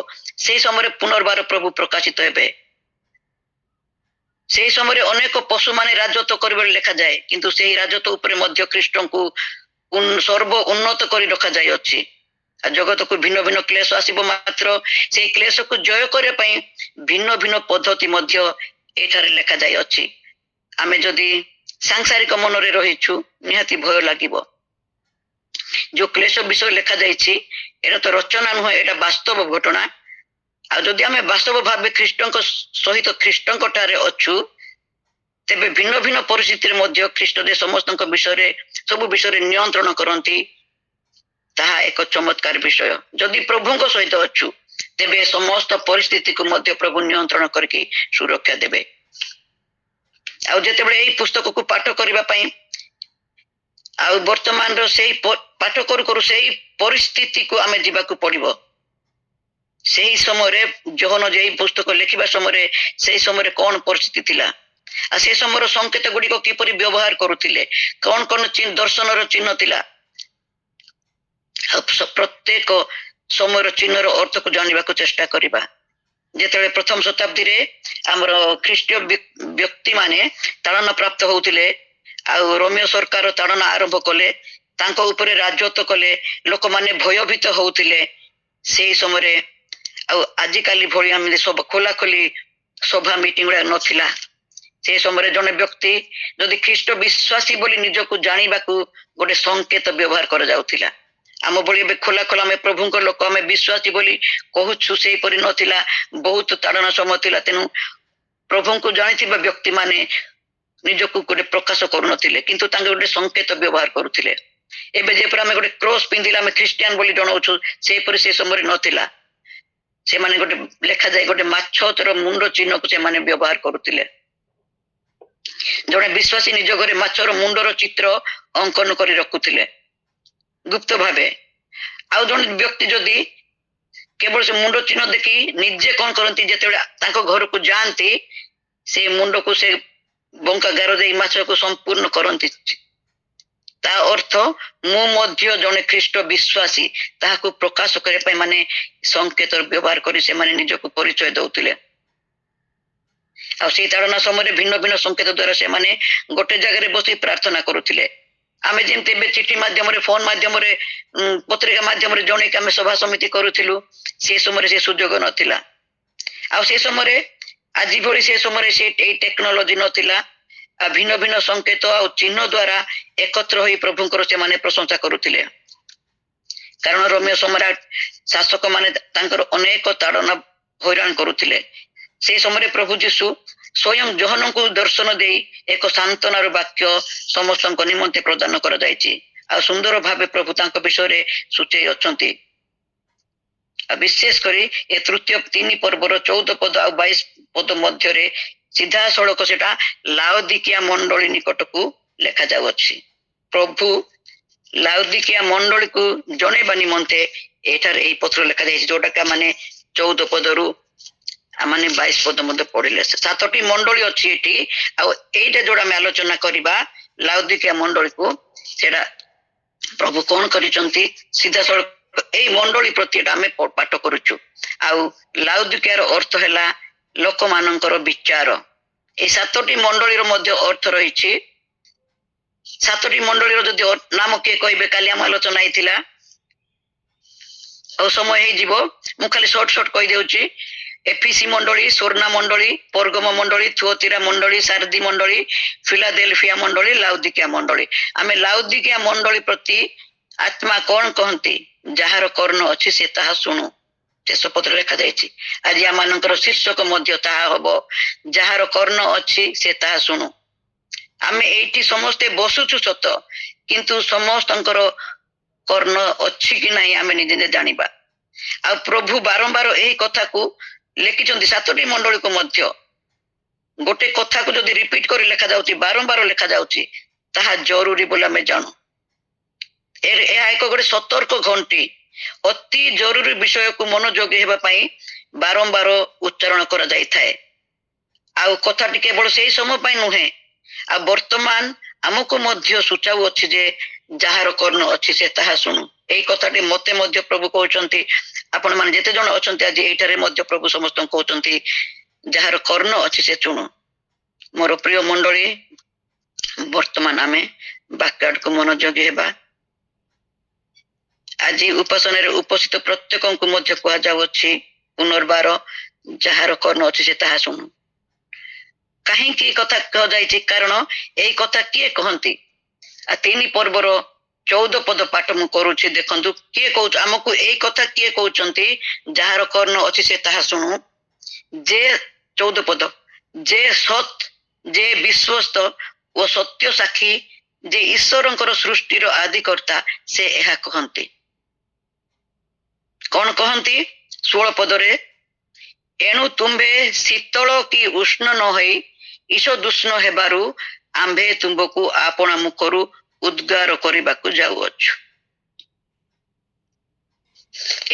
ସେହି ସମୟରେ ପୁନର୍ବାର ପ୍ରଭୁ ପ୍ରକାଶିତ ହେବେ। ସେହି ସମୟରେ ଅନେକ ପଶୁମାନେ ରାଜତ୍ୱ କରିବାରେ ଲେଖାଯାଏ, କିନ୍ତୁ ସେହି ରାଜତ୍ୱ ଉପରେ ମଧ୍ୟ ଖ୍ରୀଷ୍ଟଙ୍କୁ ସର୍ବ ଉନ୍ନତ କରି ରଖାଯାଇଅଛି। ଆଉ ଜଗତକୁ ଭିନ୍ନ ଭିନ୍ନ କ୍ଲେଶ ଆସିବ, ମାତ୍ର ସେହି କ୍ଲେଶକୁ ଜୟ କରିବା ପାଇଁ ଭିନ୍ନ ଭିନ୍ନ ପଦ୍ଧତି ମଧ୍ୟ ଏଠାରେ ଲେଖାଯାଇଅଛି। ଆମେ ଯଦି ସାଂସାରିକ ମନରେ ରହିଛୁ, ନିହାତି ଭୟ ଲାଗିବ। ଯୋଉ କ୍ଲେଶ ବିଷୟ ଲେଖାଯାଇଛି, ଏଟା ତ ରଚନା ନୁହେଁ, ଏଟା ବାସ୍ତବ ଘଟଣା। ଆଉ ଯଦି ଆମେ ବାସ୍ତବ ଭାବେ ଖ୍ରୀଷ୍ଟଙ୍କ ସହିତ ଖ୍ରୀଷ୍ଟଙ୍କ ଠାରେ ଅଛୁ, ତେବେ ଭିନ୍ନ ଭିନ୍ନ ପରିସ୍ଥିତିରେ ମଧ୍ୟ ଖ୍ରୀଷ୍ଟ ଯେ ସମସ୍ତଙ୍କ ବିଷୟରେ ସବୁ ବିଷୟରେ ନିୟନ୍ତ୍ରଣ କରନ୍ତି, ତାହା ଏକ ଚମତ୍କାର ବିଷୟ। ଯଦି ପ୍ରଭୁଙ୍କ ସହିତ ଅଛୁ, ତେବେ ସମସ୍ତ ପରିସ୍ଥିତିକୁ ମଧ୍ୟ ପ୍ରଭୁ ନିୟନ୍ତ୍ରଣ କରିକି ସୁରକ୍ଷା ଦେବେ। ଆଉ ଯେତେବେଳେ ଏହି ପୁସ୍ତକକୁ ପାଠ କରିବା ପାଇଁ, ଆଉ ବର୍ତ୍ତମାନର ସେଇ ପାଠ କରୁ କରୁ ସେଇ ପରିସ୍ଥିତିକୁ ଆମେ ଯିବାକୁ ପଡିବ। ସେହି ସମୟରେ ଯୋହନ ଯେ ଏହି ପୁସ୍ତକ ଲେଖିବା ସମୟରେ, ସେହି ସମୟରେ କଣ ପରିସ୍ଥିତି ଥିଲା, ଆଉ ସେ ସମୟର ସଂକେତ ଗୁଡିକ କିପରି ବ୍ୟବହାର କରୁଥିଲେ, କଣ କଣ ଦର୍ଶନର ଚିହ୍ନ ଥିଲା। ଆଉ ପ୍ରତ୍ୟେକ ସମୟର ଚିହ୍ନର ଅର୍ଥକୁ ଜାଣିବାକୁ ଚେଷ୍ଟା କରିବା। ଯେତେବେଳେ ପ୍ରଥମ ଶତାବ୍ଦୀରେ ଆମର ଖ୍ରୀଷ୍ଟୀୟ ବ୍ୟକ୍ତି ମାନେ ତାଡ଼ନ ପ୍ରାପ୍ତ ହଉଥିଲେ, ଆଉ ରୋମିଓ ସରକାର ତାଡ଼ନ ଆରମ୍ଭ କଲେ, ତାଙ୍କ ଉପରେ ରାଜତ୍ୱ କଲେ, ଲୋକମାନେ ଭୟଭୀତ ହଉଥିଲେ, ସେହି ସମୟରେ ଆଉ ଆଜିକାଲି ଭଳି ଆମେ ସବୁ ଖୋଲାଖୋଲି ସଭା ମିଟିଂ ଗୁଡା ନଥିଲା। ସେ ସମୟରେ ଜଣେ ବ୍ୟକ୍ତି ଯଦି ଖ୍ରୀଷ୍ଟ ବିଶ୍ୱାସୀ ବୋଲି ନିଜକୁ ଜାଣିବାକୁ ଗୋଟେ ସଂକେତ ବ୍ୟବହାର କରାଯାଉଥିଲା। ଆମ ଭଳି ଏବେ ଖୋଲା ଖୋଲା ଆମେ ପ୍ରଭୁଙ୍କ ଲୋକ, ଆମେ ବିଶ୍ୱାସୀ ବୋଲି କହୁଛୁ, ସେହିପରି ନଥିଲା। ବହୁତ ତାଡ଼ନା ସମୟ ଥିଲା। ତେଣୁ ପ୍ରଭୁଙ୍କୁ ଜାଣିଥିବା ବ୍ୟକ୍ତି ମାନେ ନିଜକୁ ଗୋଟେ ପ୍ରକାଶ କରୁନଥିଲେ, କିନ୍ତୁ ତାଙ୍କେ ଗୋଟେ ସଂକେତ ବ୍ୟବହାର କରୁଥିଲେ। ଏବେ ଯେପରି ଆମେ ଗୋଟେ କ୍ରସ୍ ପିନ୍ଧିଲେ ଆମେ ଖ୍ରୀଷ୍ଟିଆନ ବୋଲି ଜଣାଉଛୁ, ସେହିପରି ସେ ସମୟରେ ନଥିଲା। ସେମାନେ ଗୋଟେ ଲେଖାଯାଏ ଗୋଟେ ମାଛର ମୁଣ୍ଡ ଚିହ୍ନକୁ ସେମାନେ ବ୍ୟବହାର କରୁଥିଲେ। ଜଣେ ବିଶ୍ୱାସୀ ନିଜ ଘରେ ମାଛର ମୁଣ୍ଡର ଚିତ୍ର ଅଙ୍କନ କରି ରଖୁଥିଲେ ଗୁପ୍ତ ଭାବେ। ଆଉ ଜଣେ ବ୍ୟକ୍ତି ଯଦି କେବଳ ସେ ମୁଣ୍ଡ ଚିହ୍ନ ଦେଖି ନିଜେ କଣ କରନ୍ତି, ଯେତେବେଳେ ତାଙ୍କ ଘରକୁ ଯାଆନ୍ତି ସେ ମୁଣ୍ଡକୁ ସେ ବଙ୍କା ଗାର ଦେଇ ମାଛକୁ ସମ୍ପୂର୍ଣ୍ଣ କରନ୍ତି। ତା ଅର୍ଥ ମୁଁ ମଧ୍ୟ ଜଣେ ଖ୍ରୀଷ୍ଟ ବିଶ୍ୱାସୀ, ତାହାକୁ ପ୍ରକାଶ କରିବା ପାଇଁ ମାନେ ସଂକେତ ବ୍ୟବହାର କରି ସେମାନେ ନିଜକୁ ପରିଚୟ ଦଉଥିଲେ। ଆଉ ସେଇ ତାଡ଼ନା ସମୟରେ ଭିନ୍ନ ଭିନ୍ନ ସଂକେତ ଦ୍ୱାରା ସେମାନେ ଗୋଟେ ଜାଗାରେ ବସି ପ୍ରାର୍ଥନା କରୁଥିଲେ। ଆମେ ଯେମିତି ଏବେ ଚିଠି ମାଧ୍ୟମରେ, ଫୋନ ମାଧ୍ୟମରେ, ପତ୍ରିକା ମାଧ୍ୟମରେ ଜଣେଇକି ଆମେ ସଭା ସମିତି କରୁଥିଲୁ, ସେ ସମୟରେ ସେ ସୁଯୋଗ ନଥିଲା। ଆଉ ସେ ସମୟରେ ଆଜି ଭଳି ସେ ସମୟରେ ସେ ଏଇ ଟେକ୍ନୋଲୋଜି ନଥିଲା। ଆଉ ଭିନ୍ନ ଭିନ୍ନ ସଂକେତ ଆଉ ଚିହ୍ନ ଦ୍ୱାରା ଏକତ୍ର ହୋଇ ପ୍ରଭୁଙ୍କର ସେମାନେ ପ୍ରଶଂସା କରୁଥିଲେ। କାରଣ ରୋମୀୟ ସମ୍ରାଟ ଶାସକ ମାନେ ତାଙ୍କର ଅନେକ ତାଡ଼ନା ହଇରାଣ କରୁଥିଲେ। ସେ ସମୟରେ ପ୍ରଭୁ ଯୀଶୁ ସ୍ୱୟଂ ଯୋହନଙ୍କୁ ଦର୍ଶନ ଦେଇ ଏକ ସାନ୍ତ୍ୱନାର ବାକ୍ୟ ସମସ୍ତଙ୍କ ନିମନ୍ତେ ପ୍ରଦାନ କରାଯାଇଛି। ଆଉ ସୁନ୍ଦର ଭାବେ ପ୍ରଭୁ ତାଙ୍କ ବିଷୟରେ ସୂଚାଇ ଅଛନ୍ତି। ଆଉ ବିଶେଷ କରି ଏ ତୃତୀୟ 3 ପର୍ବର 14 ପଦ ଆଉ 22 ପଦ ମଧ୍ୟରେ ସିଧାସଳଖ ସେଟା ଲାଉଦିକିଆ ମଣ୍ଡଳୀ ନିକଟକୁ ଲେଖାଯାଉଅଛି। ପ୍ରଭୁ ଲାଉଦିକିଆ ମଣ୍ଡଳୀକୁ ଜଣେଇବା ନିମନ୍ତେ ଏଠାରେ ଏଇ ପତ୍ର ଲେଖାଯାଇଛି, ଯୋଉଟା ମାନେ 14 ପଦରୁ ମାନେ 22 ପଦ ମଧ୍ୟ ପଢିଲେ। 7ଟି ମଣ୍ଡଳୀ ଅଛି ଏଠି। ଆଉ ଏଇଟା ଯୋଉଟା ଆମେ ଆଲୋଚନା କରିବା ଲାଉଦିକିଆ ମଣ୍ଡଳୀକୁ, ସେଟା ପ୍ରଭୁ କଣ କରିଛନ୍ତି ସିଧାସଳଖ ଏଇ ମଣ୍ଡଳୀ ପ୍ରତି ଏଟା ଆମେ ପାଠ କରୁଛୁ। ଆଉ ଲାଉଦିକିଆର ଅର୍ଥ ହେଲା ଲୋକମାନଙ୍କର ବିଚାର। এই 7ଟି ମଣ୍ଡଳୀର ମଧ୍ୟ ଅର୍ଥ ରହିଛି। 7ଟି ମଣ୍ଡଳୀର ଯଦି ନାମ କିଏ କହିବେ, କାଲି ଆମ ଆଲୋଚନା ହେଇଥିଲା, ଆଉ ସମୟ ହେଇଯିବ, ମୁଁ ଖାଲି ସର୍ଟ କହିଦେଉଛି। ଏଫିସି ମଣ୍ଡଳୀ, ସ୍ୱର୍ଣ୍ଣା ମଣ୍ଡଳୀ, ପର୍ଗମ ମଣ୍ଡଳୀ, ଥୁଅତିରା ମଣ୍ଡଳୀ, ସାର୍ଦି ମଣ୍ଡଳୀ, ଫିଲାଦେଲଫିଆ ମଣ୍ଡଳୀ, ଲାଉଦିକିଆ ମଣ୍ଡଳୀ। ଆମେ ଲାଉଦିକିଆ ମଣ୍ଡଳୀ ପ୍ରତି ଆତ୍ମା କଣ କହନ୍ତି, ଯାହାର କର୍ଣ୍ଣ ଅଛି ସେ ତାହା ଶୁଣୁ, ଶେଷ ପତ୍ର ଲେଖାଯାଇଛି। ଆଜି ଆମମାନଙ୍କର ଶୀର୍ଷକ ମଧ୍ୟ ତାହା ହବ, ଯାହାର କର୍ଣ୍ଣ ଅଛି ସେ ତାହା ଶୁଣୁ। ଆମେ ଏଇଠି ସମସ୍ତେ ବସୁଛୁ ସତ, କିନ୍ତୁ ସମସ୍ତଙ୍କର କର୍ଣ୍ଣ ଅଛି କି ନାହିଁ ଆମେ ନିଜେ ଜାଣିବା। ଆଉ ପ୍ରଭୁ ବାରମ୍ବାର ଏହି କଥାକୁ ଲେଖିଛନ୍ତି 7ଟି ମଣ୍ଡଳୀକୁ ମଧ୍ୟ। ଗୋଟେ କଥାକୁ ଯଦି ରିପିଟ କରି ଲେଖାଯାଉଛି, ବାରମ୍ବାର ଲେଖାଯାଉଛି, ତାହା ଜରୁରୀ ବୋଲି ଆମେ ଜାଣୁ। ଏହା ଏକ ଗୋଟେ ସତର୍କ ଘଣ୍ଟି। ଅତି ଜରୁରୀ ବିଷୟକୁ ମନୋଯୋଗୀ ହେବା ପାଇଁ ବାରମ୍ବାର ଉଚ୍ଚାରଣ କରାଯାଇଥାଏ। ଆଉ କଥାଟି କେବଳ ସେଇ ସମୟ ପାଇଁ ନୁହେଁ, ଆଉ ବର୍ତ୍ତମାନ ଆମକୁ ମଧ୍ୟ ସୂଚାଉଅଛି ଯେ ଯାହାର କର୍ଣ୍ଣ ଅଛି ସେ ତାହା ଶୁଣୁ। ଏଇ କଥାଟି ମତେ ମଧ୍ୟ ପ୍ରଭୁ କହୁଛନ୍ତି, ଆପଣ ମାନେ ଯେତେ ଜଣ ଅଛନ୍ତି ଆଜି ଏଇଠାରେ ମଧ୍ୟ ପ୍ରଭୁ ସମସ୍ତଙ୍କୁ କହୁଛନ୍ତି ଯାହାର କର୍ଣ୍ଣ ଅଛି ସେ ଶୁଣୁ। ମୋର ପ୍ରିୟ ମଣ୍ଡଳୀ, ବର୍ତ୍ତମାନ ଆମେ ବାକ୍ୟ ଆଡକୁ ମନୋଯୋଗୀ ହେବା। ଆଜି ଉପାସନାରେ ଉପସ୍ଥିତ ପ୍ରତ୍ୟେକଙ୍କୁ ମଧ୍ୟ କୁହାଯାଉଅଛି ପୁନର୍ବାର, ଯାହାର କର୍ଣ୍ଣ ଅଛି ସେ ତାହା ଶୁଣୁ। କାହିଁକି ଏ କଥା କୁହାଯାଇଛି? କାରଣ ଏଇ କଥା କିଏ କହନ୍ତି? 3 ପର୍ବର 14 ପଦ ପାଠ ମୁଁ କରୁଛି, ଦେଖନ୍ତୁ କିଏ କହୁଛ ଆମକୁ ଏଇ କଥା କିଏ କହୁଛନ୍ତି, ଯାହାର କର୍ଣ୍ଣ ଅଛି ସେ ତାହା ଶୁଣୁ। ଯେ 14 ପଦ, ଯେ ସତ୍, ଯେ ବିଶ୍ୱସ୍ତ ଓ ସତ୍ୟ ସାକ୍ଷୀ, ଯେ ଈଶ୍ୱରଙ୍କର ସୃଷ୍ଟିର ଆଦିକର୍ତ୍ତା, ସେ ଏହା କହନ୍ତି। କଣ କହନ୍ତି? 16 ପଦରେ, ଏଣୁ ତୁମ୍ଭେ ଶୀତଳ କି ଉଷ୍ଣ ନ ହୋଇ ଈଶଦୁଷ୍ଣ ହେବାରୁ ଆମ୍ଭେ ତୁମ୍ଭକୁ ଆପଣା ମୁଖରୁ ଉଦ୍ଗାର କରିବାକୁ ଯାଉଅଛୁ।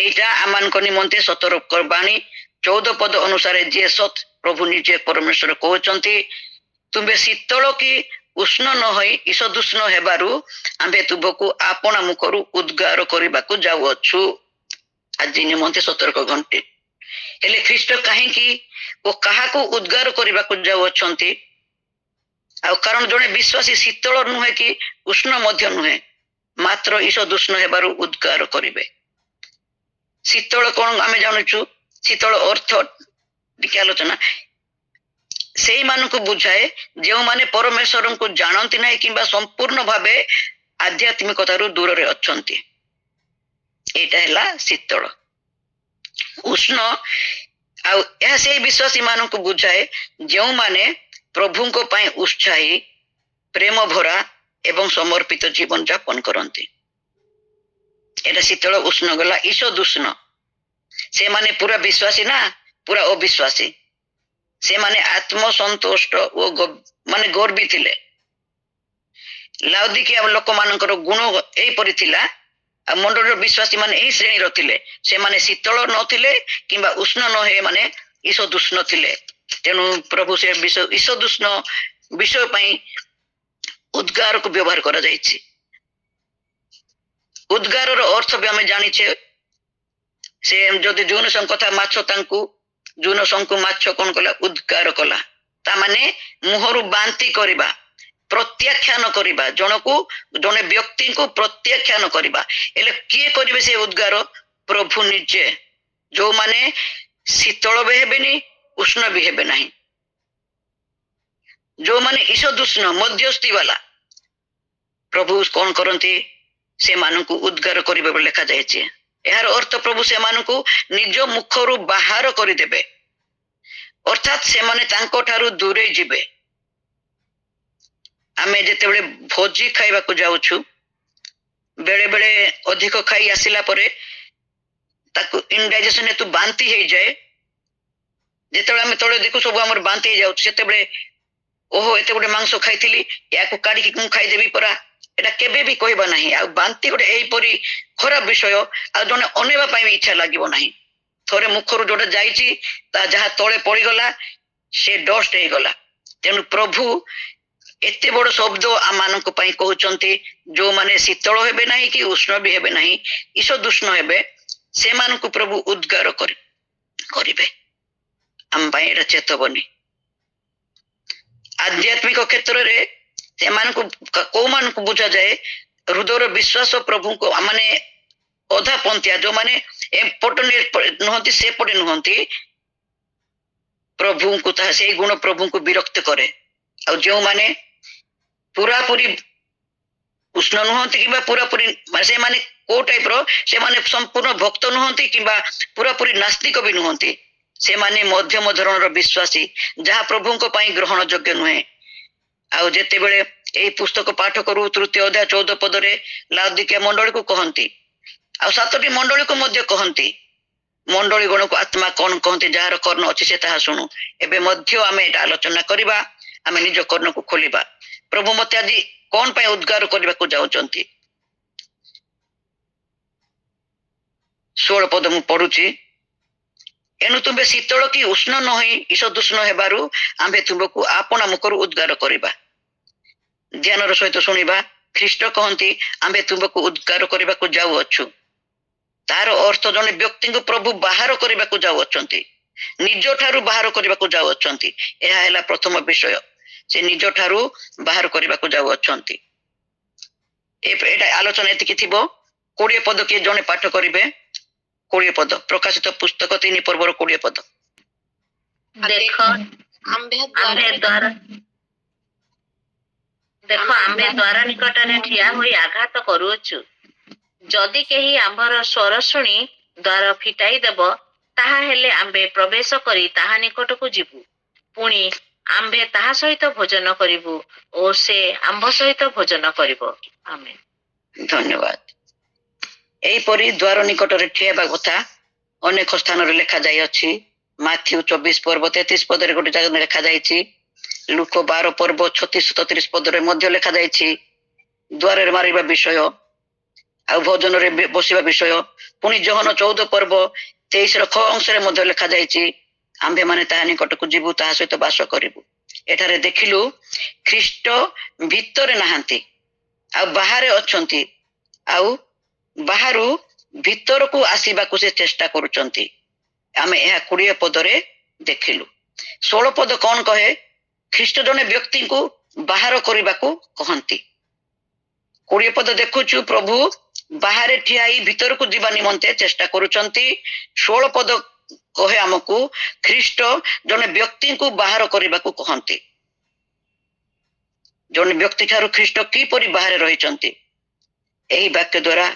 এইটা ଆମମାନଙ୍କ ନିମନ୍ତେ ସତର୍କ ବାଣୀ। 14 ପଦ ଅନୁସାରେ ଯିଏ ସତ୍, ପ୍ରଭୁ ନିଜେ ପରମେଶ୍ୱର କହୁଛନ୍ତି, ତୁମ୍ଭେ ଶୀତଳ କି ଉଷ୍ଣ ନ ହୋଇ ଈଶଦୁଷ୍ଣ ହେବାରୁ ଆମ୍ଭେ ତୁମ୍ଭକୁ ଆପଣା ମୁଖରୁ ଉଦ୍ଗାର କରିବାକୁ ଯାଉଅଛୁ। ଆଜି ନିମନ୍ତେ ସତର୍କ ଘଣ୍ଟି। ହେଲେ ଖ୍ରୀଷ୍ଟ କାହିଁକି ଓ କାହାକୁ ଉଦ୍ଗାର କରିବାକୁ ଯାଉଅଛନ୍ତି? ଆଉ କାରଣ ଜଣେ ବିଶ୍ୱାସୀ ଶୀତଳ ନୁହେଁ କି ଉଷ୍ଣ ମଧ୍ୟ ନୁହେଁ, ମାତ୍ର ଈଶଦୁଷ୍ଣ ହେବାରୁ ଉଦ୍ଗାର କରିବେ। ଶୀତଳ କଣ ଆମେ ଜାଣୁଛୁ? ଶୀତଳ ଅର୍ଥ ଟିକେ ଆଲୋଚନା ସେଇମାନଙ୍କୁ ବୁଝାଏ ଯେଉଁମାନେ ପରମେଶ୍ୱରଙ୍କୁ ଜାଣନ୍ତି ନାହିଁ କିମ୍ବା ସମ୍ପୂର୍ଣ୍ଣ ଭାବେ ଆଧ୍ୟାତ୍ମିକତାରୁ ଦୂରରେ ଅଛନ୍ତି। ଏଇଟା ହେଲା ଶୀତଳ। ଉଷ୍ଣ ଆଉ ଏହା ସେଇ ବିଶ୍ୱାସୀ ମାନଙ୍କୁ ବୁଝାଏ ଯେଉଁମାନେ ପ୍ରଭୁଙ୍କ ପାଇଁ ଉତ୍ସାହୀ, ପ୍ରେମ ଭରା ଏବଂ ସମର୍ପିତ ଜୀବନ ଯାପନ କରନ୍ତି। ଏଟା ଶୀତଳ। ଉଷ୍ଣ ଗଲା। ଈଷଦ୍ ଉଷ୍ଣ, ସେମାନେ ପୁରା ବିଶ୍ୱାସୀ ନା ପୁରା ଅବିଶ୍ୱାସୀ। ସେମାନେ ଆତ୍ମସନ୍ତୁଷ୍ଟ ଓ ମାନେ ଗର୍ବୀ ଥିଲେ। ଲାଉଦିକିଆ ଲୋକମାନଙ୍କର ଗୁଣ ଏହିପରି ଥିଲା ଆଉ ମଣ୍ଡଳୀର ବିଶ୍ୱାସୀ ମାନେ ଏହି ଶ୍ରେଣୀର ଥିଲେ। ସେମାନେ ଶୀତଳ ନଥିଲେ କିମ୍ବା ଉଷ୍ଣ ନହେ, ମାନେ ଈଷଦ୍ ଉଷ୍ଣ ଥିଲେ। ତେଣୁ ପ୍ରଭୁ ସେ ଈଷଦ୍ ଉଷ୍ଣ ବିଷୟ ପାଇଁ ଉଦ୍ଗାରକୁ ବ୍ୟବହାର କରାଯାଇଛି। ଉଦ୍ଗାରର ଅର୍ଥ ବି ଆମେ ଜାଣିଛେ। ସେ ଯଦି ଜୁନସଙ୍କ କଥା, ମାଛ ତାଙ୍କୁ ଜୁନସଙ୍କୁ ମାଛ କଣ କଲା? ଉଦ୍ଗାର କଲା। ତା ମାନେ ମୁହଁରୁ ବାନ୍ତି କରିବା, ପ୍ରତ୍ୟାଖ୍ୟାନ କରିବା, ଜଣେ ବ୍ୟକ୍ତିଙ୍କୁ ପ୍ରତ୍ୟାଖ୍ୟାନ କରିବା। ହେଲେ କିଏ କରିବେ ସେ ଉଦ୍ଗାର? ପ୍ରଭୁ ନିଜେ। ଯୋଉମାନେ ଶୀତଳ ବି ହେବେନି, ଉଷ୍ଣ ବି ହେବେ ନାହିଁ, ଯୋଉମାନେ ଈଷଦ୍ ଉଷ୍ଣ ମଧ୍ୟସ୍ଥି ବାଲା, ପ୍ରଭୁ କଣ କରନ୍ତି? ସେମାନଙ୍କୁ ଉଦ୍ଗାର କରିବେ ବୋଲି ଲେଖାଯାଇଛି। ଏହାର ଅର୍ଥ ପ୍ରଭୁ ସେମାନଙ୍କୁ ନିଜ ମୁଖରୁ ବାହାର କରିଦେବେ, ଅର୍ଥାତ୍ ସେମାନେ ତାଙ୍କ ଠାରୁ ଦୂରେଇ ଯିବେ। ଆମେ ଯେତେବେଳେ ଭୋଜି ଖାଇବାକୁ ଯାଉଛୁ, ବେଳେ ବେଳେ ଅଧିକ ଖାଇ ଆସିଲା ପରେ ତାକୁ ଇନଡାଇଜେସନ ହେତୁ ବାନ୍ତି ହେଇଯାଏ। ଯେତେବେଳେ ଆମେ ତଳେ ଦେଖୁ ସବୁ ଆମର ବାନ୍ତି ହେଇଯାଉଛି, ସେତେବେଳେ ଓହୋ ଏତେ ଗୋଟେ ମାଂସ ଖାଇଥିଲି, ୟାକୁ କାଢିକି ମୁଁ ଖାଇଦେବି ପରା, ଏଟା କେବେ ବି କହିବା ନାହିଁ। ଆଉ ବାନ୍ତି ଗୋଟେ ଏହିପରି ଖରାପ ବିଷୟ, ଆଉ ଜଣେ ଅନେଇବା ପାଇଁ ବି ଇଚ୍ଛା ଲାଗିବ ନାହିଁ। ଥରେ ମୁଖରୁ ଯୋଉଟା ଯାଇଛି ତା ଯାହା ତଳେ ପଡିଗଲା ସେ ଡଷ୍ଟ ହେଇଗଲା। ତେଣୁ ପ୍ରଭୁ ଏତେ ବଡ ଶବ୍ଦ ଆମମାନଙ୍କ ପାଇଁ କହୁଛନ୍ତି, ଯୋଉମାନେ ଶୀତଳ ହେବେ ନାହିଁ କି ଉଷ୍ଣ ବି ହେବେ ନାହିଁ, ଈଷଦ୍ ଉଷ୍ଣ ହେବେ, ସେମାନଙ୍କୁ ପ୍ରଭୁ ଉଦ୍ଗାର କରିବେ। ଆମ ପାଇଁ ଏଟା ଚେତବନୀ। ଆଧ୍ୟାତ୍ମିକ କ୍ଷେତ୍ରରେ ସେମାନଙ୍କୁ କୋଉମାନଙ୍କୁ ବୁଝାଯାଏ? ହୃଦୟର ବିଶ୍ୱାସ ପ୍ରଭୁଙ୍କୁ, ମାନେ ଅଧା ପନ୍ଥିଆ, ଯୋଉମାନେ ଏପଟେ ନୁହନ୍ତି ସେପଟେ ନୁହନ୍ତି, ପ୍ରଭୁଙ୍କୁ ତାହା ସେଇ ଗୁଣ ପ୍ରଭୁଙ୍କୁ ବିରକ୍ତ କରେ। ଆଉ ଯେଉଁମାନେ ପୁରାପୁରି ଉଷ୍ଣ ନୁହନ୍ତି କିମ୍ବା ପୁରାପୁରି, ସେମାନେ କୋଉ ଟାଇପର? ସେମାନେ ସମ୍ପୂର୍ଣ୍ଣ ଭକ୍ତ ନୁହନ୍ତି କିମ୍ବା ପୁରାପୁରି ନାସ୍ତିକ ବି ନୁହନ୍ତି। ସେମାନେ ମଧ୍ୟମ ଧରଣର ବିଶ୍ୱାସୀ, ଯାହା ପ୍ରଭୁଙ୍କ ପାଇଁ ଗ୍ରହଣ ଯୋଗ୍ୟ ନୁହେଁ। ଆଉ ଯେତେବେଳେ ଏଇ ପୁସ୍ତକ ପାଠ କରୁ, 3 ଅଧ୍ୟାୟ 14 ପଦରେ ଲାଉଦିକିଆ ମଣ୍ଡଳୀକୁ କହନ୍ତି, ଆଉ 7ଟି ମଣ୍ଡଳୀକୁ ମଧ୍ୟ କହନ୍ତି, ମଣ୍ଡଳୀ ଗଣକୁ ଆତ୍ମା କଣ କହନ୍ତି? ଯାହାର କର୍ଣ୍ଣ ଅଛି ସେ ତାହା ଶୁଣୁ। ଏବେ ମଧ୍ୟ ଆମେ ଏଟା ଆଲୋଚନା କରିବା, ଆମେ ନିଜ କର୍ଣ୍ଣକୁ ଖୋଲିବା। ପ୍ରଭୁ ମତେ ଆଜି କଣ ପାଇଁ ଉଦ୍ଗାର କରିବାକୁ ଯାଉଛନ୍ତି? 16 ପଦ ମୁଁ ପଢୁଛି। ଏଣୁ ତୁମ୍ଭେ ଶୀତଳ କି ଉଷ୍ଣ ନହୋଇ ଈଷଦ୍ ଉଷ୍ଣ ହେବାରୁ ଆମ୍ଭେ ତୁମ୍ଭକୁ ଆପଣା ମୁଖରୁ ଉଦ୍ଗାର କରିବା। ଧ୍ୟାନର ସହିତ ଶୁଣିବା। ଖ୍ରୀଷ୍ଟ କହନ୍ତି ଆମ୍ଭେ ତୁମ୍ଭକୁ ଉଦ୍ଗାର କରିବାକୁ ଯାଉଅଛୁ। ତାର ଅର୍ଥ ଜଣେ ବ୍ୟକ୍ତିଙ୍କୁ ପ୍ରଭୁ ବାହାର କରିବାକୁ ଯାଉଅଛନ୍ତି, ନିଜ ଠାରୁ ବାହାର କରିବାକୁ ଯାଉଅଛନ୍ତି। ଏହା ହେଲା ପ୍ରଥମ ବିଷୟ, ସେ ନିଜ ଠାରୁ ବାହାର କରିବାକୁ ଯାଉଅଛନ୍ତି। ଏଇଟା ଆଲୋଚନା ଏତିକି ଥିବ। 20 ପଦ କିଏ ଜଣେ ପାଠ କରିବେ? 20 ପଦ, ପ୍ରକାଶିତ ପୁସ୍ତକ 3 ପର୍ବର 20 ପଦ। ଦେଖ ଆମ୍ଭେ ଦ୍ୱାର ନିକଟରେ ଠିଆ ହୋଇ ଆଘାତ କରୁଅଛୁ। ଯଦି କେହି ଆମ୍ଭର ସ୍ୱର ଶୁଣି ଦ୍ୱାର ଫିଟାଇ ଦେବ, ତାହା ହେଲେ ଆମ୍ଭେ ପ୍ରବେଶ କରି ତାହା ନିକଟକୁ ଯିବୁ, ପୁଣି ଆମ୍ଭେ ତାହା ସହିତ ଭୋଜନ କରିବୁ ଓ ସେ ଆମ୍ଭ ସହିତ ଭୋଜନ କରିବ। ଆମେନ୍। ଧନ୍ୟବାଦ। ଏହିପରି ଦ୍ୱାର ନିକଟରେ ଠିଆ ହେବା କଥା ଅନେକ ସ୍ଥାନରେ ଲେଖାଯାଇଅଛି। ମାଥ୍ୟୁ 24 ପର୍ବ 33 ପଦରେ ଗୋଟେ ଜାଗାରେ ଲେଖାଯାଇଛି। ଲୁକ 12 ପର୍ବ 36-37 ପଦରେ ମଧ୍ୟ ଲେଖାଯାଇଛି ଦ୍ୱାରରେ ମାରିବା ବିଷୟ ଆଉ ଭୋଜନରେ ବସିବା ବିଷୟ। ପୁଣି ଯୋହନ 14 ପର୍ବ 23ର ଖ ଅଂଶରେ ମଧ୍ୟ ଲେଖାଯାଇଛି, ଆମ୍ଭେମାନେ ତାହା ନିକଟକୁ ଯିବୁ, ତାହା ସହିତ ବାସ କରିବୁ। ଏଠାରେ ଦେଖିଲୁ ଖ୍ରୀଷ୍ଟ ଭିତରେ ନାହାନ୍ତି, ଆଉ ବାହାରେ ଅଛନ୍ତି, ଆଉ ବାହାରୁ ଭିତରକୁ ଆସିବାକୁ ସେ ଚେଷ୍ଟା କରୁଛନ୍ତି। ଆମେ ଏହା 20 ପଦରେ ଦେଖିଲୁ। 16 ପଦ କଣ କହେ? ଖ୍ରୀଷ୍ଟ ଜଣେ ବ୍ୟକ୍ତିଙ୍କୁ ବାହାର କରିବାକୁ କହନ୍ତି। 20 ପଦ ଦେଖୁଛୁ ପ୍ରଭୁ ବାହାରେ ଠିଆ ହେଇ ଭିତରକୁ ଯିବା ନିମନ୍ତେ ଚେଷ୍ଟା କରୁଛନ୍ତି। 16 ପଦ କହେ ଆମକୁ ଖ୍ରୀଷ୍ଟ ଜଣେ ବ୍ୟକ୍ତିଙ୍କୁ ବାହାର କରିବାକୁ କହନ୍ତି। ଜଣେ ବ୍ୟକ୍ତି ଠାରୁ ଖ୍ରୀଷ୍ଟ କିପରି ବାହାରେ ରହିଛନ୍ତି ଏହି ବାକ୍ୟ ଦ୍ୱାରା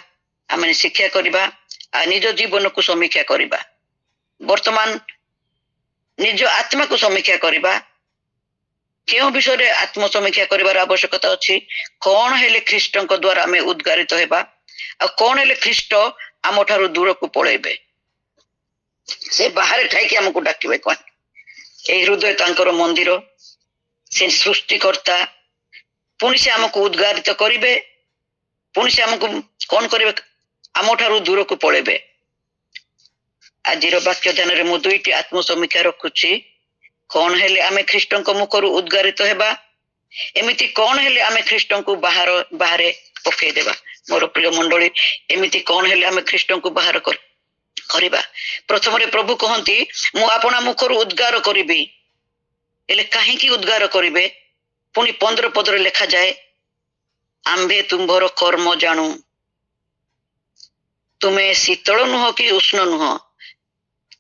ଆମେ ଶିକ୍ଷା କରିବା ଆଉ ନିଜ ଜୀବନକୁ ସମୀକ୍ଷା କରିବା। ବର୍ତ୍ତମାନ ନିଜ ଆତ୍ମାକୁ ସମୀକ୍ଷା କରିବା। କେଉଁ ବିଷୟରେ ଆତ୍ମ ସମୀକ୍ଷା କରିବାର ଆବଶ୍ୟକତା ଅଛି? କଣ ହେଲେ ଖ୍ରୀଷ୍ଟଙ୍କ ଦ୍ୱାରା ଆମେ ଉଦ୍ଗାରିତ ହେବା ଆଉ କଣ ହେଲେ ଖ୍ରୀଷ୍ଟ ଆମ ଠାରୁ ଦୂରକୁ ପଳେଇବେ? ସେ ବାହାରେ ଥାଇକି ଆମକୁ ଡାକିବେ କଣ? ଏହି ହୃଦୟ ତାଙ୍କର ମନ୍ଦିର, ସେ ସୃଷ୍ଟିକର୍ତ୍ତା। ପୁଣି ସେ ଆମକୁ ଉଦ୍ଗାରିତ କରିବେ, ପୁଣି ସେ ଆମକୁ କଣ କରିବେ? ଆମ ଠାରୁ ଦୂରକୁ ପଳେଇବେ। ଆଜିର ବାକ୍ୟ ଧ୍ୟାନରେ ମୁଁ ଦୁଇଟି ଆତ୍ମ ସମୀକ୍ଷା ରଖୁଛି। କଣ ହେଲେ ଆମେ ଖ୍ରୀଷ୍ଟଙ୍କ ମୁଖରୁ ଉଦ୍ଗାରିତ ହେବା, ଏମିତି କଣ ହେଲେ ଆମେ ଖ୍ରୀଷ୍ଟଙ୍କୁ ବାହାରେ ପକେଇଦେବା। ମୋର ପ୍ରିୟ ମଣ୍ଡଳୀ, ଏମିତି କଣ ହେଲେ ଆମେ ଖ୍ରୀଷ୍ଟଙ୍କୁ ବାହାର କରିବା? ପ୍ରଥମରେ ପ୍ରଭୁ କହନ୍ତି ମୁଁ ଆପଣା ମୁଖରୁ ଉଦ୍ଗାର କରିବି। ହେଲେ କାହିଁକି ଉଦ୍ଗାର କରିବେ? ପୁଣି 15 ପଦରେ ଲେଖାଯାଏ ଆମ୍ଭେ ତୁମ୍ଭର କର୍ମ ଜାଣୁ, ତୁମେ ଶୀତଳ ନୁହଁ କି ଉଷ୍ଣ ନୁହଁ।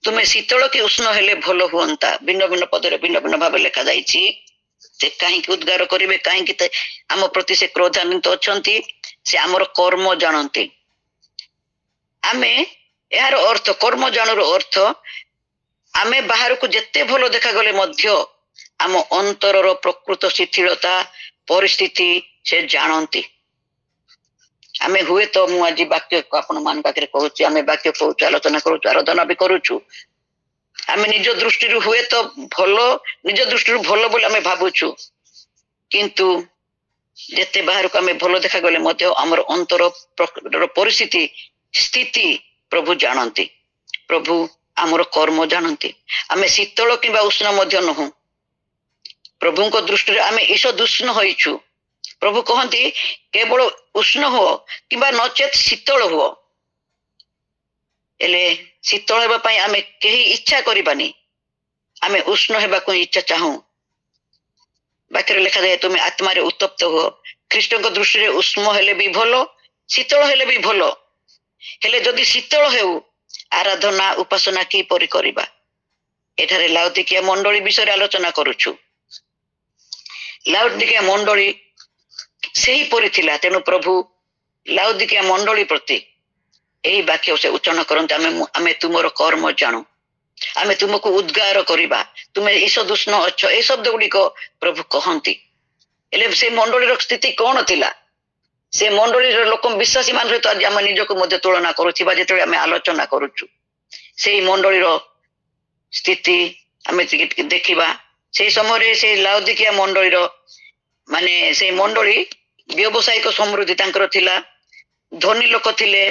ତୁମେ ଶୀତଳ କି ଉଷ୍ଣ ହେଲେ ଭଲ ହୁଅନ୍ତା। ଭିନ୍ନ ଭିନ୍ନ ପଦରେ ଭିନ୍ନ ଭିନ୍ନ ଭାବେ ଲେଖାଯାଇଛି। ସେ କାହିଁକି ଉଦ୍ଗାର କରିବେ? କାହିଁକି ଆମ ପ୍ରତି ସେ କ୍ରୋଧାନ୍ୱିତ ଅଛନ୍ତି? ସେ ଆମର କର୍ମ ଜାଣନ୍ତି। ଆମେ ଏହାର ଅର୍ଥ, କର୍ମ ଜାଣୁର ଅର୍ଥ, ଆମେ ବାହାରକୁ ଯେତେ ଭଲ ଦେଖାଗଲେ ମଧ୍ୟ ଆମ ଅନ୍ତରର ପ୍ରକୃତ ଶିଥିଳତା ପରିସ୍ଥିତି ସେ ଜାଣନ୍ତି। ଆମେ ହୁଏତ, ମୁଁ ଆଜି ବାକ୍ୟ ଆପଣ ମାନଙ୍କ ପାଖରେ କହୁଛି, ଆମେ ବାକ୍ୟ କହୁଛୁ, ଆଲୋଚନା କରୁଛୁ, ଆରାଧନା ବି କରୁଛୁ। ଆମେ ନିଜ ଦୃଷ୍ଟିରୁ ହୁଏତ ଭଲ, ନିଜ ଦୃଷ୍ଟିରୁ ଭଲ ବୋଲି ଆମେ ଭାବୁଛୁ, କିନ୍ତୁ ଯେତେ ବାହାରକୁ ଆମେ ଭଲ ଦେଖାଗଲେ ମଧ୍ୟ ଆମର ଅନ୍ତର ପରିସ୍ଥିତି ସ୍ଥିତି ପ୍ରଭୁ ଜାଣନ୍ତି। ପ୍ରଭୁ ଆମର କର୍ମ ଜାଣନ୍ତି। ଆମେ ଶୀତଳ କିମ୍ବା ଉଷ୍ଣ ମଧ୍ୟ ନୁହଁ। ପ୍ରଭୁଙ୍କ ଦୃଷ୍ଟିରେ ଆମେ ଈଷଦୁଷ୍ଣ ହୋଇଛୁ। ପ୍ରଭୁ କହନ୍ତି କେବଳ ଉଷ୍ଣ ହୁଅ କିମ୍ବା ନଚେତ ଶୀତଳ ହୁଅ। ହେଲେ ଶୀତଳ ହେବା ପାଇଁ ଆମେ କେହି ଇଚ୍ଛା କରିବାନି, ଆମେ ଉଷ୍ଣ ହେବାକୁ ଇଚ୍ଛା ଚାହୁଁ। ବାକ୍ୟରେ ଲେଖାଯାଏ ତୁମେ ଆତ୍ମାରେ ଉତ୍ତପ୍ତ ହୁଅ। ଖ୍ରୀଷ୍ଟଙ୍କ ଦୃଷ୍ଟିରେ ଉଷ୍ମ ହେଲେ ବି ଭଲ, ଶୀତଳ ହେଲେ ବି ଭଲ। ହେଲେ ଯଦି ଶୀତଳ ହେଉ, ଆରାଧନା ଉପାସନା କିପରି କରିବା? ଏଠାରେ ଲାଉଦିକିଆ ମଣ୍ଡଳୀ ବିଷୟରେ ଆଲୋଚନା କରୁଛୁ। ଲାଉଦିକିଆ ମଣ୍ଡଳୀ ସେହିପରି ଥିଲା। ତେଣୁ ପ୍ରଭୁ ଲାଉଦିକିଆ ମଣ୍ଡଳୀ ପ୍ରତି ଏହି ବାକ୍ୟ ସେ ଉଚ୍ଚାରଣ କରନ୍ତି ଆମେ ତୁମର କର୍ମ ଜାଣୁ, ଆମେ ତୁମକୁ ଉଦ୍ଗାର କରିବା, ତୁମେ ଈଷଦୁଷ୍ଣ ଅଛ, এই ଶବ୍ଦ ଗୁଡ଼ିକ ପ୍ରଭୁ କହନ୍ତି। ହେଲେ ସେ ମଣ୍ଡଳୀର ସ୍ଥିତି କଣ ଥିଲା? ସେ ମଣ୍ଡଳୀର ଲୋକ ବିଶ୍ୱାସୀ ମାନଙ୍କ ସହିତ ଆଜି ଆମେ ନିଜକୁ ମଧ୍ୟ ତୁଳନା କରୁଥିବା ଯେତେବେଳେ ଆମେ ଆଲୋଚନା କରୁଛୁ, ସେଇ ମଣ୍ଡଳୀର ସ୍ଥିତି ଆମେ ଟିକେ ଦେଖିବା। ସେଇ ସମୟରେ ସେ ଲାଉଦିକିଆ ମଣ୍ଡଳୀର ସେଇ ମଣ୍ଡଳୀ ବ୍ୟବସାୟିକ ସମୃଦ୍ଧି ତାଙ୍କର ଥିଲା, ଧନୀ ଲୋକ ଥିଲେ।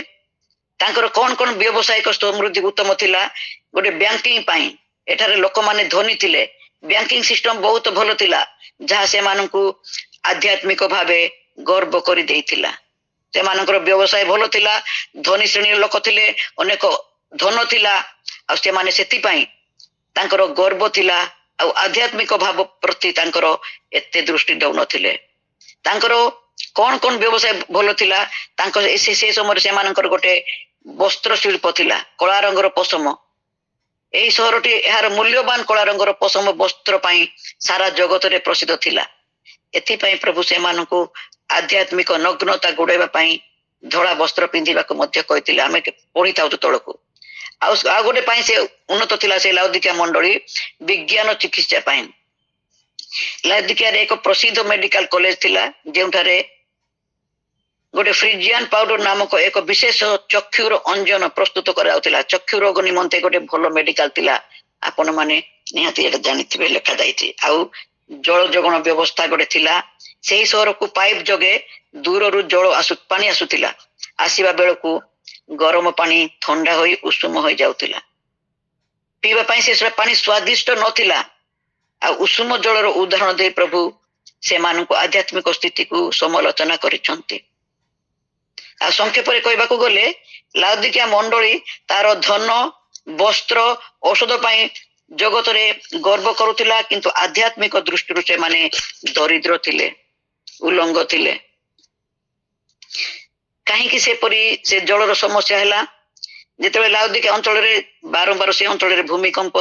ତାଙ୍କର କଣ କଣ ବ୍ୟବସାୟିକ ସମୃଦ୍ଧି ଉତ୍ତମ ଥିଲା? ଗୋଟେ ବ୍ୟାଙ୍କିଂ ପାଇଁ ଏଠାରେ ଲୋକମାନେ ଧନୀ ଥିଲେ। ବ୍ୟାଙ୍କିଂ ସିଷ୍ଟମ ବହୁତ ଭଲ ଥିଲା, ଯାହା ସେମାନଙ୍କୁ ଆଧ୍ୟାତ୍ମିକ ଭାବେ ଗର୍ବ କରିଦେଇଥିଲା। ସେମାନଙ୍କର ବ୍ୟବସାୟ ଭଲ ଥିଲା, ଧନୀ ଶ୍ରେଣୀର ଲୋକ ଥିଲେ, ଅନେକ ଧନ ଥିଲା, ଆଉ ସେମାନେ ସେଥିପାଇଁ ତାଙ୍କର ଗର୍ବ ଥିଲା, ଆଉ ଆଧ୍ୟାତ୍ମିକ ଭାବ ପ୍ରତି ତାଙ୍କର ଏତେ ଦୃଷ୍ଟି ଦେଉନଥିଲେ। ତାଙ୍କର କଣ କଣ ବ୍ୟବସାୟ ଭଲ ଥିଲା? ସେ ସମୟରେ ସେମାନଙ୍କର ଗୋଟେ ବସ୍ତ୍ର ଶିଳ୍ପ ଥିଲା, କଳା ରଙ୍ଗର ପଶମ। ଏହି ସହରଟି ଏହାର ମୂଲ୍ୟବାନ କଳା ରଙ୍ଗର ପଶମ ବସ୍ତ୍ର ପାଇଁ ସାରା ଜଗତରେ ପ୍ରସିଦ୍ଧ ଥିଲା। ଏଥିପାଇଁ ପ୍ରଭୁ ସେମାନଙ୍କୁ ଆଧ୍ୟାତ୍ମିକ ନଗ୍ନତା ଗୁଡେଇବା ପାଇଁ ଧଳା ବସ୍ତ୍ର ପିନ୍ଧିବାକୁ ମଧ୍ୟ କହିଥିଲେ। ଆମେ ପଢିଥାଉଛୁ ତଳକୁ। ଆଉ ଗୋଟେ ପାଇଁ ସେ ଉନ୍ନତ ଥିଲା ସେ ଲାଉଦିକିଆ ମଣ୍ଡଳୀ, ବିଜ୍ଞାନ ଚିକିତ୍ସା ପାଇଁ। ଲାଉଦିକିଆରେ ଏକ ପ୍ରସିଦ୍ଧ ମେଡିକାଲ କଲେଜ ଥିଲା, ଯେଉଁଠାରେ ଗୋଟେ ଫ୍ରିଜିଆନ ପାଉଡର ନାମକ ଏକ ବିଶେଷ ଚକ୍ଷୁର ଅଞ୍ଜନ ପ୍ରସ୍ତୁତ କରାଯାଉଥିଲା। ଚକ୍ଷୁ ରୋଗ ନିମନ୍ତେ ଗୋଟେ ଭଲ ମେଡିକାଲ ଥିଲା। ଆପଣ ମାନେ ନିହାତି ଏଟା ଜାଣିଥିବେ, ଲେଖାଯାଇଛି। ଆଉ ଜଳ ଯୋଗାଣ ବ୍ୟବସ୍ଥା ଗୋଟେ ଥିଲା। ସେହି ସହରକୁ ପାଇପ ଯୋଗେ ଦୂରରୁ ପାଣି ଆସୁଥିଲା। ଆସିବା ବେଳକୁ ଗରମ ପାଣି ଥଣ୍ଡା ହୋଇ ଉଷୁମ ହୋଇଯାଉଥିଲା। ପିଇବା ପାଇଁ ସେ ପାଣି ସ୍ୱାଦିଷ୍ଟ ନଥିଲା। ଆଉ ଉଷୁମ ଜଳର ଉଦାହରଣ ଦେଇ ପ୍ରଭୁ ସେମାନଙ୍କୁ ଆଧ୍ୟାତ୍ମିକ ସ୍ଥିତିକୁ ସମାଲୋଚନା କରିଛନ୍ତି। ଆଉ ସଂକ୍ଷେପରେ କହିବାକୁ ଗଲେ ଲାଉଦିକିଆ ମଣ୍ଡଳୀ ତାର ଧନ, ବସ୍ତ୍ର, ଔଷଧ ପାଇଁ ଜଗତରେ ଗର୍ବ କରୁଥିଲା, କିନ୍ତୁ ଆଧ୍ୟାତ୍ମିକ ଦୃଷ୍ଟିରୁ ସେମାନେ ଦରିଦ୍ର ଥିଲେ, ଉଲଙ୍ଗ ଥିଲେ। କାହିଁକି ସେପରି ସେ ଜଳର ସମସ୍ୟା ହେଲା? ଯେତେବେଳେ ଲାଉଦିକିଆ ଅଞ୍ଚଳରେ ବାରମ୍ବାର ସେ ଅଞ୍ଚଳରେ ଭୂମିକମ୍ପ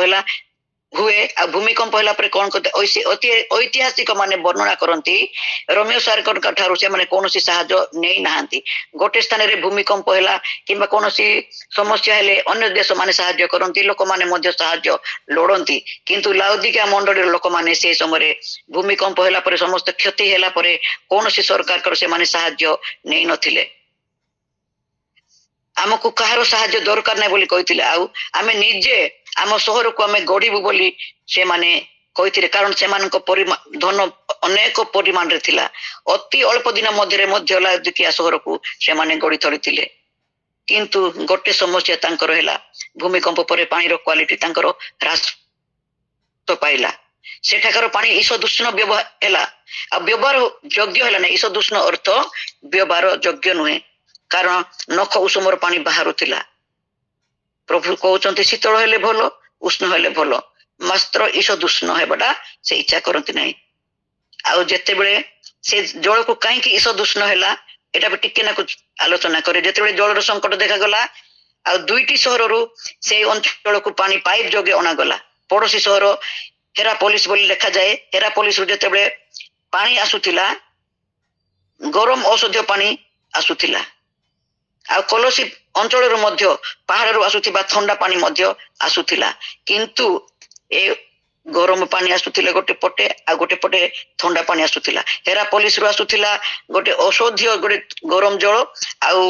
ହୁଏ ଆଉ ଭୂମିକମ୍ପ ହେଲା ପରେ କଣ କରନ୍ତି ଅତି ଐତିହାସିକ ମାନେ ବର୍ଣ୍ଣନା କରନ୍ତି ରୋମିଓ ସାର୍ଙ୍କ ଠାରୁ ସେମାନେ କୌଣସି ସାହାଯ୍ୟ ନେଇ ନାହାନ୍ତି। ଗୋଟେ ସ୍ଥାନରେ ଭୂମିକମ୍ପ ହେଲା କିମ୍ବା କୌଣସି ସମସ୍ୟା ହେଲେ ଅନ୍ୟ ଦେଶ ମାନେ ସାହାଯ୍ୟ କରନ୍ତି, ଲୋକମାନେ ମଧ୍ୟ ସାହାଯ୍ୟ ଲୋଡନ୍ତି, କିନ୍ତୁ ଲାଉଦିକିଆ ମଣ୍ଡଳୀର ଲୋକମାନେ ସେ ସମୟରେ ଭୂମିକମ୍ପ ହେଲା ପରେ ସମସ୍ତ କ୍ଷତି ହେଲା ପରେ କୌଣସି ସରକାରଙ୍କର ସେମାନେ ସାହାଯ୍ୟ ନେଇ ନଥିଲେ। ଆମକୁ କାହାର ସାହାଯ୍ୟ ଦରକାର ନାହିଁ ବୋଲି କହିଥିଲେ, ଆଉ ଆମେ ନିଜେ ଆମ ସହରକୁ ଆମେ ଗଢିବୁ ବୋଲି ସେମାନେ କହିଥିଲେ, କାରଣ ସେମାନଙ୍କ ଧନ ଅନେକ ପରିମାଣରେ ଥିଲା। ଅତି ଅଳ୍ପ ଦିନ ମଧ୍ୟରେ ମଧ୍ୟ ଲାଉଦିକିଆ ସହରକୁ ସେମାନେ ଗଢି ତୋଳିଥିଲେ। କିନ୍ତୁ ଗୋଟେ ସମସ୍ୟା ତାଙ୍କର ହେଲା, ଭୂମିକମ୍ପ ପରେ ପାଣିର କ୍ୱାଲିଟି ତାଙ୍କର ହ୍ରାସ ପାଇଲା। ସେଠାକାର ପାଣି ଈଷଦୁଷ୍ଣ ହେଲା ଆଉ ବ୍ୟବହାର ଯୋଗ୍ୟ ହେଲା ନାହିଁ। ଈଷଦୁଷ୍ଣ ଅର୍ଥ ବ୍ୟବହାର ଯୋଗ୍ୟ ନୁହେଁ, କାରଣ ନଖ ଉଷୁମର ପାଣି ବାହାରୁଥିଲା। ପ୍ରଭୁ କହୁଛନ୍ତି ଶୀତଳ ହେଲେ ଭଲ, ଉଷ୍ଣ ହେଲେ ଭଲ, ମାତ୍ର ଈଷଦୁଷ୍ଣ ହେବାଟା ସେ ଇଚ୍ଛା କରନ୍ତି ନାହିଁ। ଆଉ ଯେତେବେଳେ ସେ ଜଳକୁ କାହିଁକି ଈଷଦୁଷ୍ଣ ହେଲା ଏଟା ବି ଟିକେ ନାକୁ ଆଲୋଚନା କରେ। ଯେତେବେଳେ ଜଳର ସଙ୍କଟ ଦେଖାଗଲା ଆଉ 2ଟି ସହରରୁ ସେଇ ଅଞ୍ଚଳକୁ ପାଣି ପାଇପ୍ ଯୋଗେ ଅଣାଗଲା। ପଡୋଶୀ ସହର ହେରାପୋଲିସ ବୋଲି ଲେଖାଯାଏ। ହେରାପୋଲିସରୁ ଯେତେବେଳେ ପାଣି ଆସୁଥିଲା ଗରମ ଔଷଧୀୟ ପାଣି ଆସୁଥିଲା, ଆଉ କଲସି ଅଞ୍ଚଳରୁ ମଧ୍ୟ ପାହାଡରୁ ଆସୁଥିବା ଥଣ୍ଡା ପାଣି ମଧ୍ୟ ଆସୁଥିଲା, କିନ୍ତୁ ଏ ଗରମ ପାଣି ଆସୁଥିଲା ଗୋଟେ ପଟେ ଆଉ ଗୋଟେ ପଟେ ଥଣ୍ଡା ପାଣି ଆସୁଥିଲା। ହେରାପୋଲିସରୁ ଆସୁଥିଲା ଗୋଟେ ଔଷଧୀୟ ଗୋଟେ ଗରମ ଜଳ, ଆଉ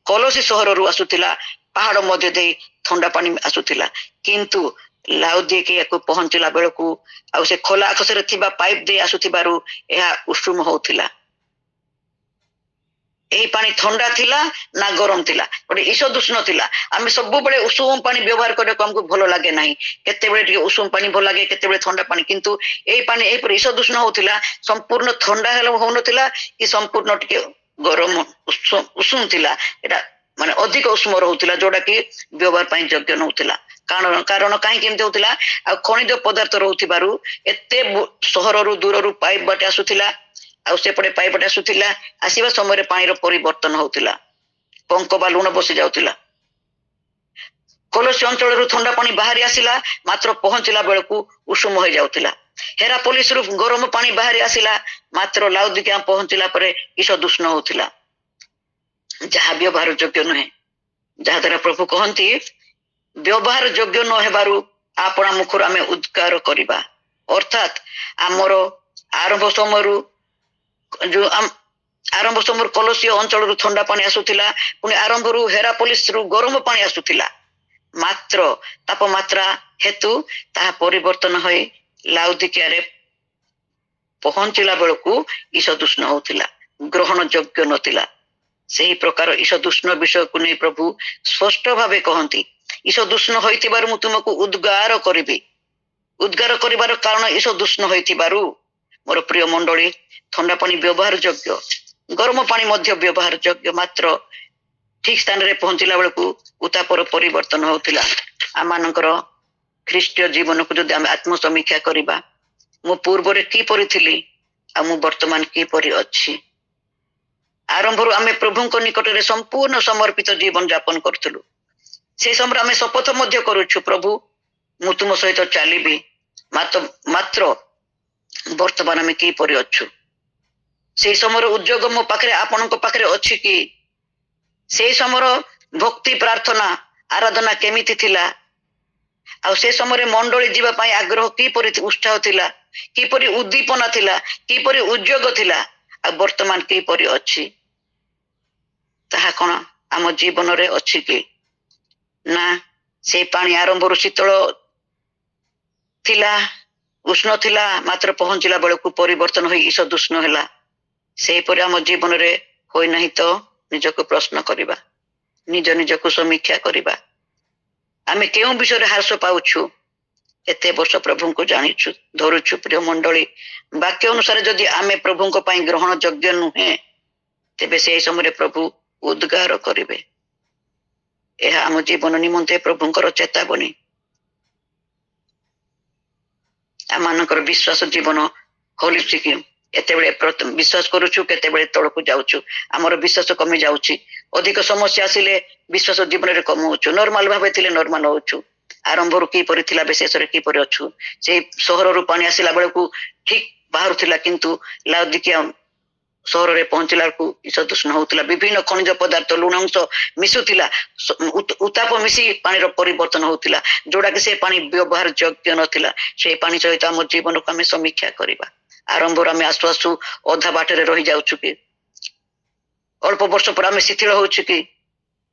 କଲସି ସହରରୁ ଆସୁଥିଲା ପାହାଡ ମଧ୍ୟ ଦେଇ ଥଣ୍ଡା ପାଣି ଆସୁଥିଲା। କିନ୍ତୁ ଲାଉଦିକିଆକୁ ପହଞ୍ଚିଲା ବେଳକୁ ଆଉ ସେ ଖୋଲା ଆକାଶରେ ଥିବା ପାଇପ୍ ଦେଇ ଆସୁଥିବାରୁ ଏହା ଉଷୁମ ହଉଥିଲା। ଏହି ପାଣି ଥଣ୍ଡା ଥିଲା ନା ଗରମ ଥିଲା, ଗୋଟେ ଈଷଦୁଷ୍ଣ ଥିଲା। ଆମେ ସବୁବେଳେ ଉଷୁମ ପାଣି ବ୍ୟବହାର କରିବାକୁ ଆମକୁ ଭଲ ଲାଗେ ନାହିଁ। କେତେବେଳେ ଟିକେ ଉଷୁମ ପାଣି ଭଲ ଲାଗେ, କେତେବେଳେ ଥଣ୍ଡା ପାଣି, କିନ୍ତୁ ଏଇ ପାଣି ଏହିପରି ଈଷଦୁଷ୍ଣ ହଉଥିଲା। ସମ୍ପୂର୍ଣ୍ଣ ଥଣ୍ଡା ହଉନଥିଲା କି ସମ୍ପୂର୍ଣ୍ଣ ଟିକେ ଗରମ ଉଷୁମ ଥିଲା। ଏଟା ମାନେ ଅଧିକ ଉଷ୍ମ ରହୁଥିଲା, ଯୋଉଟା କି ବ୍ୟବହାର ପାଇଁ ଯୋଗ୍ୟ ନଉଥିଲା। କାରଣ କାହିଁକି ଏମିତି ହଉଥିଲା, ଆଉ ଖଣିଜ ପଦାର୍ଥ ରହୁଥିବାରୁ ଏତେ ସହରରୁ ଦୂରରୁ ପାଇପ୍ ବାଟେ ଆସୁଥିଲା, ଆଉ ସେପଟେ ପାଇପ୍ ବାଟେ ଆସୁଥିଲା। ଆସିବା ସମୟରେ ପାଣିର ପରିବର୍ତ୍ତନ ହଉଥିଲା, ପଙ୍କ ବା ଲୁଣ ବସି ଯାଉଥିଲା। କଲସି ଅଞ୍ଚଳରୁ ଥଣ୍ଡା ପାଣି ବାହାରି ଆସିଲା, ମାତ୍ର ପହଞ୍ଚିଲା ବେଳକୁ ଉଷୁମ ହେଇଯାଉଥିଲା। ହେରାପୋଲିସରୁ ଗରମ ପାଣି ବାହାରି ଆସିଲା, ମାତ୍ର ଲାଉଦିକିଆ ପହଞ୍ଚିଲା ପରେ ଈଷଦୁଷ୍ଣ ହଉଥିଲା, ଯାହା ବ୍ୟବହାର ଯୋଗ୍ୟ ନୁହେଁ। ଯାହା ଦ୍ୱାରା ପ୍ରଭୁ କହନ୍ତି ବ୍ୟବହାର ଯୋଗ୍ୟ ନ ହେବାରୁ ଆପଣା ମୁଖରୁ ଆମେ ଉଦ୍ଗାର କରିବା। ଅର୍ଥାତ୍ ଆମର ଆରମ୍ଭ ସମୟରୁ କଲସି ଅଞ୍ଚଳରୁ ଥଣ୍ଡା ପାଣି ଆସୁଥିଲା, ପୁଣି ଆରମ୍ଭରୁ ହେରାପୋଲିସରୁ ଗରମ ପାଣି ଆସୁଥିଲା, ମାତ୍ର ତାପମାତ୍ରା ହେତୁ ତାହା ପରିବର୍ତ୍ତନ ହୋଇ ଲାଉଦିକିଆରେ ପହଞ୍ଚିଲା ବେଳକୁ ଈଷଦୁଷ୍ଣ ହଉଥିଲା, ଗ୍ରହଣ ଯୋଗ୍ୟ ନଥିଲା। ସେହି ପ୍ରକାର ଈଷଦୁଷ୍ଣ ବିଷୟକୁ ନେଇ ପ୍ରଭୁ ସ୍ପଷ୍ଟ ଭାବେ କହନ୍ତି, ଈଷଦୁଷ୍ଣ ହୋଇଥିବାରୁ ମୁଁ ତୁମକୁ ଉଦ୍ଗାର କରିବି। ଉଦ୍ଗାର କରିବାର କାରଣ ଈଷଦୁଷ୍ଣ ହୋଇଥିବାରୁ। ମୋର ପ୍ରିୟ ମଣ୍ଡଳୀ, ଥଣ୍ଡା ପାଣି ବ୍ୟବହାର ଯୋଗ୍ୟ, ଗରମ ପାଣି ମଧ୍ୟ ବ୍ୟବହାର ଯୋଗ୍ୟ, ମାତ୍ର ଠିକ ସ୍ଥାନରେ ପହଞ୍ଚିଲା ବେଳକୁ ଉତ୍ତାପର ପରିବର୍ତ୍ତନ ହଉଥିଲା। ଆମମାନଙ୍କର ଖ୍ରୀଷ୍ଟୀୟ ଜୀବନକୁ ଯଦି ଆମେ ଆତ୍ମସମୀକ୍ଷା କରିବା, ମୁଁ ପୂର୍ବରେ କିପରି ଥିଲି ଆଉ ମୁଁ ବର୍ତ୍ତମାନ କିପରି ଅଛି। ଆରମ୍ଭରୁ ଆମେ ପ୍ରଭୁଙ୍କ ନିକଟରେ ସମ୍ପୂର୍ଣ୍ଣ ସମର୍ପିତ ଜୀବନ ଯାପନ କରୁଥିଲୁ। ସେ ସମୟରେ ଆମେ ଶପଥ ମଧ୍ୟ କରୁଛୁ, ପ୍ରଭୁ ମୁଁ ତୁମ ସହିତ ଚାଲିବି, ମାତ୍ର ବର୍ତ୍ତମାନ ଆମେ କିପରି ଅଛୁ। ସେଇ ସମୟର ଉଦ୍ଯୋଗ ମୋ ପାଖରେ ଆପଣଙ୍କ ପାଖରେ ଅଛି କି? ସେଇ ସମୟର ଭକ୍ତି ପ୍ରାର୍ଥନା ଆରାଧନା କେମିତି ଥିଲା? ଆଉ ସେ ସମୟରେ ମଣ୍ଡଳୀ ଯିବା ପାଇଁ ଆଗ୍ରହ କିପରି ଉତ୍ସାହ ଥିଲା, କିପରି ଉଦ୍ଦୀପନା ଥିଲା, କିପରି ଉଦ୍ଯୋଗ ଥିଲା, ଆଉ ବର୍ତ୍ତମାନ କିପରି ଅଛି? ତାହା କଣ ଆମ ଜୀବନରେ ଅଛି କି? ନା ସେ ପାଣି ଆରମ୍ଭରୁ ଶୀତଳ ଥିଲା, ଉଷ୍ଣ ଥିଲା, ମାତ୍ର ପହଞ୍ଚିଲା ବେଳକୁ ପରିବର୍ତ୍ତନ ହୋଇ ଈଷଦୁଷ୍ଣ ହେଲା। ସେହିପରି ଆମ ଜୀବନରେ ହୋଇନାହିଁ ତ? ନିଜକୁ ପ୍ରଶ୍ନ କରିବା, ନିଜ ନିଜକୁ ସମୀକ୍ଷା କରିବା। ଆମେ କେଉଁ ବିଷୟରେ ହ୍ରାସ ପାଉଛୁ? ଏତେ ବର୍ଷ ପ୍ରଭୁଙ୍କୁ ଜାଣିଛୁ, ଧରୁଛୁ। ପ୍ରିୟ ମଣ୍ଡଳୀ, ବାକ୍ୟ ଅନୁସାରେ ଯଦି ଆମେ ପ୍ରଭୁଙ୍କ ପାଇଁ ଗ୍ରହଣ ଯୋଗ୍ୟ ନୁହେଁ, ତେବେ ସେହି ସମୟରେ ପ୍ରଭୁ ଉଦ୍ଗାର କରିବେ। ଏହା ଆମ ଜୀବନ ନିମନ୍ତେ ପ୍ରଭୁଙ୍କର ଚେତାବନୀ। ଆମମାନଙ୍କର ବିଶ୍ୱାସ ଜୀବନ ହୋଲିଛି କି? କେତେବେଳେ ବିଶ୍ୱାସ କରୁଛୁ, କେତେବେଳେ ତଳକୁ ଯାଉଛୁ, ଆମର ବିଶ୍ୱାସ କମି ଯାଉଛି, ଅଧିକ ସମସ୍ୟା ଆସିଲେ ବିଶ୍ୱାସ ଜୀବନରେ କମଉଛୁ, ନର୍ମାଲ ଭାବେ ଥିଲେ ନର୍ମାଲ ହଉଛୁ। ଆରମ୍ଭରୁ କିପରି ଥିଲା ଏବେ ଶେଷରେ କିପରି ଅଛୁ। ସେଇ ସହରରୁ ପାଣି ଆସିଲା ବେଳକୁ ଠିକ ବାହାରୁଥିଲା, କିନ୍ତୁ ଲାଉଦିକିଆ ସହରରେ ପହଞ୍ଚିଲା ବେଳକୁ ଈଷଦୂଷ୍ଣ ହଉଥିଲା। ବିଭିନ୍ନ ଖଣିଜ ପଦାର୍ଥ ଲୁଣ ଅଂଶ ମିଶୁଥିଲା, ଉତ୍ତାପ ମିଶି ପାଣିର ପରିବର୍ତ୍ତନ ହଉଥିଲା, ଯୋଉଟା କି ସେ ପାଣି ବ୍ୟବହାର ଯୋଗ୍ୟ ନଥିଲା। ସେଇ ପାଣି ସହିତ ଆମ ଜୀବନକୁ ଆମେ ସମୀକ୍ଷା କରିବା। ଆରମ୍ଭରୁ ଆମେ ଆସୁ ଆସୁ ଅଧା ବାଟରେ ରହିଯାଉଛୁ କି, ଅଳ୍ପ ବର୍ଷ ପରେ ଆମେ ଶିଥିଳ ହଉଛୁ କି,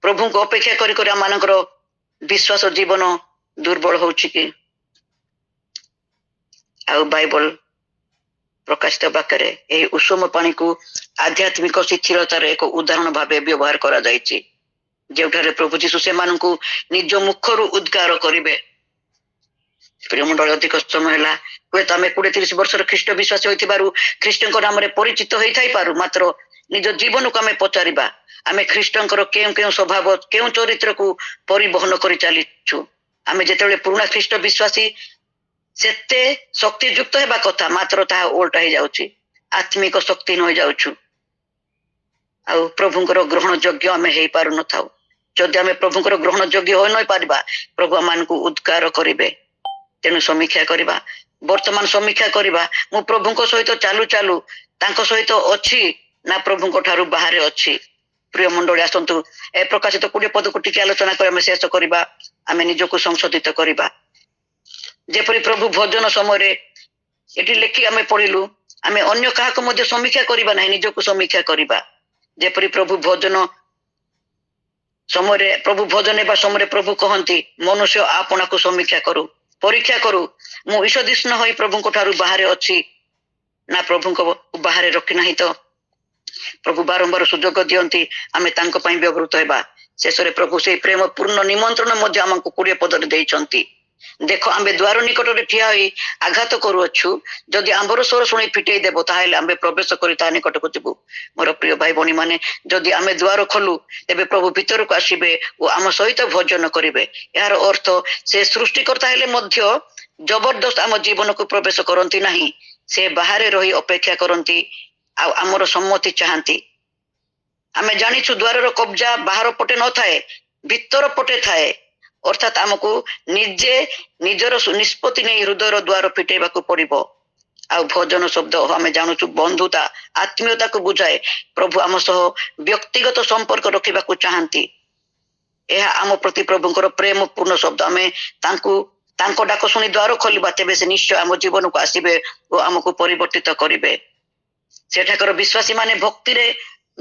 ପ୍ରଭୁଙ୍କୁ ଅପେକ୍ଷା କରି କରି ଆମ ମାନଙ୍କର ବିଶ୍ୱାସ ଜୀବନ ଦୁର୍ବଳ ହଉଛି କି। ଆଉ ବାଇବଲ ପ୍ରକାଶିତ ବାକ୍ୟରେ ଏହି ଉଷମ ପାଣିକୁ ଆଧ୍ୟାତ୍ମିକ ଶିଥିଳତାର ଏକ ଉଦାହରଣ ଭାବେ ବ୍ୟବହାର କରାଯାଇଛି, ଯେଉଁଠାରେ ପ୍ରଭୁ ଯୀଶୁ ସେମାନଙ୍କୁ ନିଜ ମୁଖରୁ ଉଦ୍ଗାର କରିବେ। ପ୍ରିୟମଣ୍ଡଳ, ଅଧିକ ସମୟ ହେଲା ହୁଏତ ଆମେ 20-30 ବର୍ଷର ଖ୍ରୀଷ୍ଟ ବିଶ୍ୱାସୀ ହୋଇଥିବାରୁ ଖ୍ରୀଷ୍ଟଙ୍କ ନାମରେ ପରିଚିତ ହେଇଥାଇପାରୁ, ମାତ୍ର ନିଜ ଜୀବନକୁ ଆମେ ପଚାରିବା, ଆମେ ଖ୍ରୀଷ୍ଟଙ୍କର କେଉଁ କେଉଁ ସ୍ୱଭାବ, କେଉଁ ଚରିତ୍ରକୁ ପରିବହନ କରି ଚାଲିଛୁ। ଆମେ ଯେତେବେଳେ ପୁରୁଣା ଖ୍ରୀଷ୍ଟ ବିଶ୍ୱାସୀ ସେତେ ଶକ୍ତିଯୁକ୍ତ ହେବା କଥା, ମାତ୍ର ତାହା ଓଲଟା ହେଇଯାଉଛି, ଆତ୍ମିକ ଶକ୍ତିହୀନ ହୋଇଯାଉଛୁ। ଆଉ ପ୍ରଭୁଙ୍କର ଗ୍ରହଣ ଯୋଗ୍ୟ ଆମେ ହେଇପାରୁନଥାଉ। ଯଦି ଆମେ ପ୍ରଭୁଙ୍କର ଗ୍ରହଣ ଯୋଗ୍ୟ ହୋଇ ନ ପାରିବା, ପ୍ରଭୁ ଆମମାନଙ୍କୁ ଉଦ୍ଗାର କରିବେ। ତେଣୁ ସମୀକ୍ଷା କରିବା, ବର୍ତ୍ତମାନ ସମୀକ୍ଷା କରିବା, ମୁଁ ପ୍ରଭୁଙ୍କ ସହିତ ଚାଲୁ ଚାଲୁ ତାଙ୍କ ସହିତ ଅଛି ନା ପ୍ରଭୁଙ୍କ ଠାରୁ ବାହାରେ ଅଛି। ପ୍ରିୟ ମଣ୍ଡଳୀ, ଆସନ୍ତୁ ଏ ପ୍ରକାଶିତ 20 ପଦକୁ ଟିକେ ଆଲୋଚନା କରି ଆମେ ଶେଷ କରିବା। ଆମେ ନିଜକୁ ସଂଶୋଧିତ କରିବା। ଯେପରି ପ୍ରଭୁ ଭୋଜନ ସମୟରେ ଏଠି ଲେଖି ଆମେ ପଢିଲୁ, ଆମେ ଅନ୍ୟ କାହାକୁ ମଧ୍ୟ ସମୀକ୍ଷା କରିବା ନାହିଁ, ନିଜକୁ ସମୀକ୍ଷା କରିବା। ଯେପରି ପ୍ରଭୁ ଭୋଜନ ନେବା ସମୟରେ ପ୍ରଭୁ କହନ୍ତି, ମନୁଷ୍ୟ ଆପଣାକୁ ସମୀକ୍ଷା କରୁ, ପରୀକ୍ଷା କରୁ, ମୁଁ ଈଷଦୂଷ୍ଣ ହୋଇ ପ୍ରଭୁଙ୍କ ଠାରୁ ବାହାରେ ଅଛି ନା ପ୍ରଭୁଙ୍କ ବାହାରେ ରଖି ନାହିଁ ତ। ପ୍ରଭୁ ବାରମ୍ବାର ସୁଯୋଗ ଦିଅନ୍ତି ଆମେ ତାଙ୍କ ପାଇଁ ବ୍ୟବହୃତ ହେବା। ଶେଷରେ ପ୍ରଭୁ ସେଇ ପ୍ରେମ ପୂର୍ଣ୍ଣ ନିମନ୍ତ୍ରଣ ମଧ୍ୟ ଆମକୁ 20 ପଦରେ ଦେଇଛନ୍ତି। ଦେଖ, ଆମ୍ଭେ ଦ୍ୱାର ନିକଟରେ ଠିଆ ହୋଇ ଆଘାତ କରୁଅଛୁ, ଯଦି ଆମ୍ଭର ସ୍ୱର ଶୁଣି ଫିଟେଇ ଦେବ, ତାହେଲେ ଆମ୍ଭେ ପ୍ରବେଶ କରି ତା ନିକଟକୁ ଯିବୁ। ମୋର ପ୍ରିୟ ଭାଇ ଭଉଣୀ ମାନେ, ଯଦି ଆମେ ଦ୍ୱାର ଖୋଲୁ, ତେବେ ପ୍ରଭୁ ଭିତରକୁ ଆସିବେ ଓ ଆମ ସହିତ ଭୋଜନ କରିବେ। ଏହାର ଅର୍ଥ ସେ ସୃଷ୍ଟିକର୍ତ୍ତା ହେଲେ ମଧ୍ୟ ଜବରଦସ୍ତ ଆମ ଜୀବନକୁ ପ୍ରବେଶ କରନ୍ତି ନାହିଁ। ସେ ବାହାରେ ରହି ଅପେକ୍ଷା କରନ୍ତି ଆଉ ଆମର ସମ୍ମତି ଚାହାନ୍ତି। ଆମେ ଜାଣିଛୁ ଦ୍ୱାରର କବ୍ଜା ବାହାର ପଟେ ନଥାଏ, ଭିତର ପଟେ ଥାଏ। ଅର୍ଥାତ୍ ଆମକୁ ନିଜେ ନିଜର ନିଷ୍ପତ୍ତି ନେଇ ହୃଦୟର ଦ୍ୱାର ଫିଟେଇବାକୁ ପଡିବ। ଆଉ ଭୋଜନ ଶବ୍ଦ ଆମେ ଜାଣୁଛୁ ବନ୍ଧୁତା, ଆତ୍ମୀୟତାକୁ ବୁଝାଏ। ପ୍ରଭୁ ଆମ ସହ ବ୍ୟକ୍ତିଗତ ସମ୍ପର୍କ ରଖିବାକୁ ଚାହାନ୍ତି। ଏହା ଆମ ପ୍ରତି ପ୍ରଭୁଙ୍କର ପ୍ରେମ ପୂର୍ଣ୍ଣ ଶବ୍ଦ। ଆମେ ତାଙ୍କ ଡାକ ଶୁଣି ଦ୍ୱାର ଖୋଲିବା, ତେବେ ସେ ନିଶ୍ଚୟ ଆମ ଜୀବନକୁ ଆସିବେ ଓ ଆମକୁ ପରିବର୍ତ୍ତିତ କରିବେ। ସେଠାକାର ବିଶ୍ୱାସୀ ମାନେ ଭକ୍ତିରେ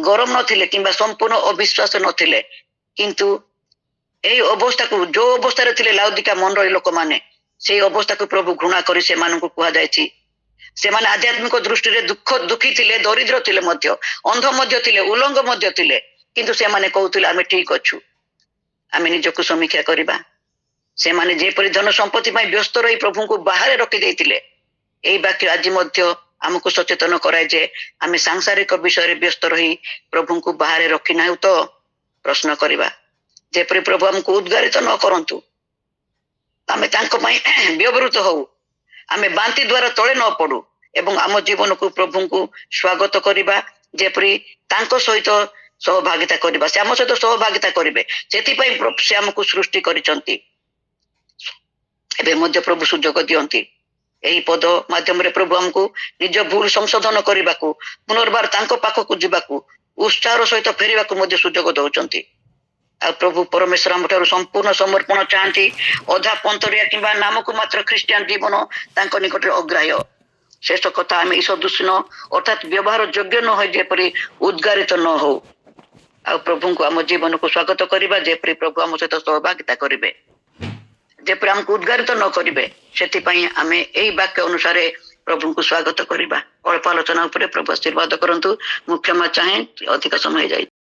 ଗରମ ନଥିଲେ କିମ୍ବା ସମ୍ପୂର୍ଣ୍ଣ ଅବିଶ୍ୱାସ ନଥିଲେ, କିନ୍ତୁ ଏହି ଅବସ୍ଥାକୁ, ଯୋଉ ଅବସ୍ଥାରେ ଥିଲେ ଲାଉଦିକିଆ ମଣ୍ଡଳୀ ଲୋକମାନେ, ସେଇ ଅବସ୍ଥାକୁ ପ୍ରଭୁ ଘୃଣା କରି ସେମାନଙ୍କୁ କୁହାଯାଇଛି। ସେମାନେ ଆଧ୍ୟାତ୍ମିକ ଦୃଷ୍ଟିରେ ଦୁଃଖୀ ଥିଲେ, ଦରିଦ୍ର ଥିଲେ ମଧ୍ୟ, ଅନ୍ଧ ମଧ୍ୟ ଥିଲେ, ଉଲଙ୍ଗ ମଧ୍ୟ ଥିଲେ, କିନ୍ତୁ ସେମାନେ କହୁଥିଲେ ଆମେ ଠିକ ଅଛୁ। ଆମେ ନିଜକୁ ସମୀକ୍ଷା କରିବା। ସେମାନେ ଯେପରି ଧନ ସମ୍ପତ୍ତି ପାଇଁ ବ୍ୟସ୍ତ ରହି ପ୍ରଭୁଙ୍କୁ ବାହାରେ ରଖିଦେଇଥିଲେ, ଏହି ବାକ୍ୟ ଆଜି ମଧ୍ୟ ଆମକୁ ସଚେତନ କରାଏ ଯେ ଆମେ ସାଂସାରିକ ବିଷୟରେ ବ୍ୟସ୍ତ ରହି ପ୍ରଭୁଙ୍କୁ ବାହାରେ ରଖିନାହୁଁ ତ। ପ୍ରଶ୍ନ କରିବା, ଯେପରି ପ୍ରଭୁ ଆମକୁ ଉଦ୍ଗାରିତ ନ କରନ୍ତୁ, ଆମେ ତାଙ୍କ ପାଇଁ ବ୍ୟବହୃତ ହଉ, ଆମେ ବାନ୍ତି ଦ୍ୱାରା ତଳେ ନ ପଡୁ ଏବଂ ଆମ ଜୀବନକୁ ପ୍ରଭୁଙ୍କୁ ସ୍ୱାଗତ କରିବା, ଯେପରି ତାଙ୍କ ସହିତ ସହଭାଗିତା କରିବା। ସେ ଆମ ସହିତ ସହଭାଗିତା କରିବେ, ସେଥିପାଇଁ ସେ ଆମକୁ ସୃଷ୍ଟି କରିଛନ୍ତି। ଏବେ ମଧ୍ୟ ପ୍ରଭୁ ସୁଯୋଗ ଦିଅନ୍ତି। ଏହି ପଦ ମାଧ୍ୟମରେ ପ୍ରଭୁ ଆମକୁ ନିଜ ଭୁଲ ସଂଶୋଧନ କରିବାକୁ, ପୁନର୍ବାର ତାଙ୍କ ପାଖକୁ ଯିବାକୁ, ଉତ୍ସାହର ସହିତ ଫେରିବାକୁ ମଧ୍ୟ ସୁଯୋଗ ଦଉଛନ୍ତି। ଆଉ ପ୍ରଭୁ ପରମେଶ୍ୱର ଆମ ଠାରୁ ସମ୍ପୂର୍ଣ୍ଣ ସମର୍ପଣ ଚାହାନ୍ତି। ଅଧା ପନ୍ତରିଆ କିମ୍ବା ନାମକୁ ମାତ୍ର ଖ୍ରୀଷ୍ଟିଆନ ଜୀବନ ତାଙ୍କ ନିକଟରେ ଅଗ୍ରାହ୍ୟ। ଶେଷ କଥା, ଆମେ ଈଷଦୂଷ୍ଣ ଅର୍ଥାତ୍ ବ୍ୟବହାର ଯୋଗ୍ୟ ନ ହୋଇ ଯେପରି ଉଦ୍ଗାରିତ ନ ହଉ, ଆଉ ପ୍ରଭୁଙ୍କୁ ଆମ ଜୀବନକୁ ସ୍ୱାଗତ କରିବା, ଯେପରି ପ୍ରଭୁ ଆମ ସହିତ ସହଭାଗିତା କରିବେ, ଯେପରି ଆମକୁ ଉଦ୍ଗାରିତ ନ କରିବେ। ସେଥିପାଇଁ ଆମେ ଏହି ବାକ୍ୟ ଅନୁସାରେ ପ୍ରଭୁଙ୍କୁ ସ୍ୱାଗତ କରିବା। ଅଳ୍ପ ଆଲୋଚନା ଉପରେ ପ୍ରଭୁ ଆଶୀର୍ବାଦ କରନ୍ତୁ। ମୁଁ କ୍ଷମା ଚାହେଁ, ଅଧିକ ସମୟ ହେଇଯାଇଛି।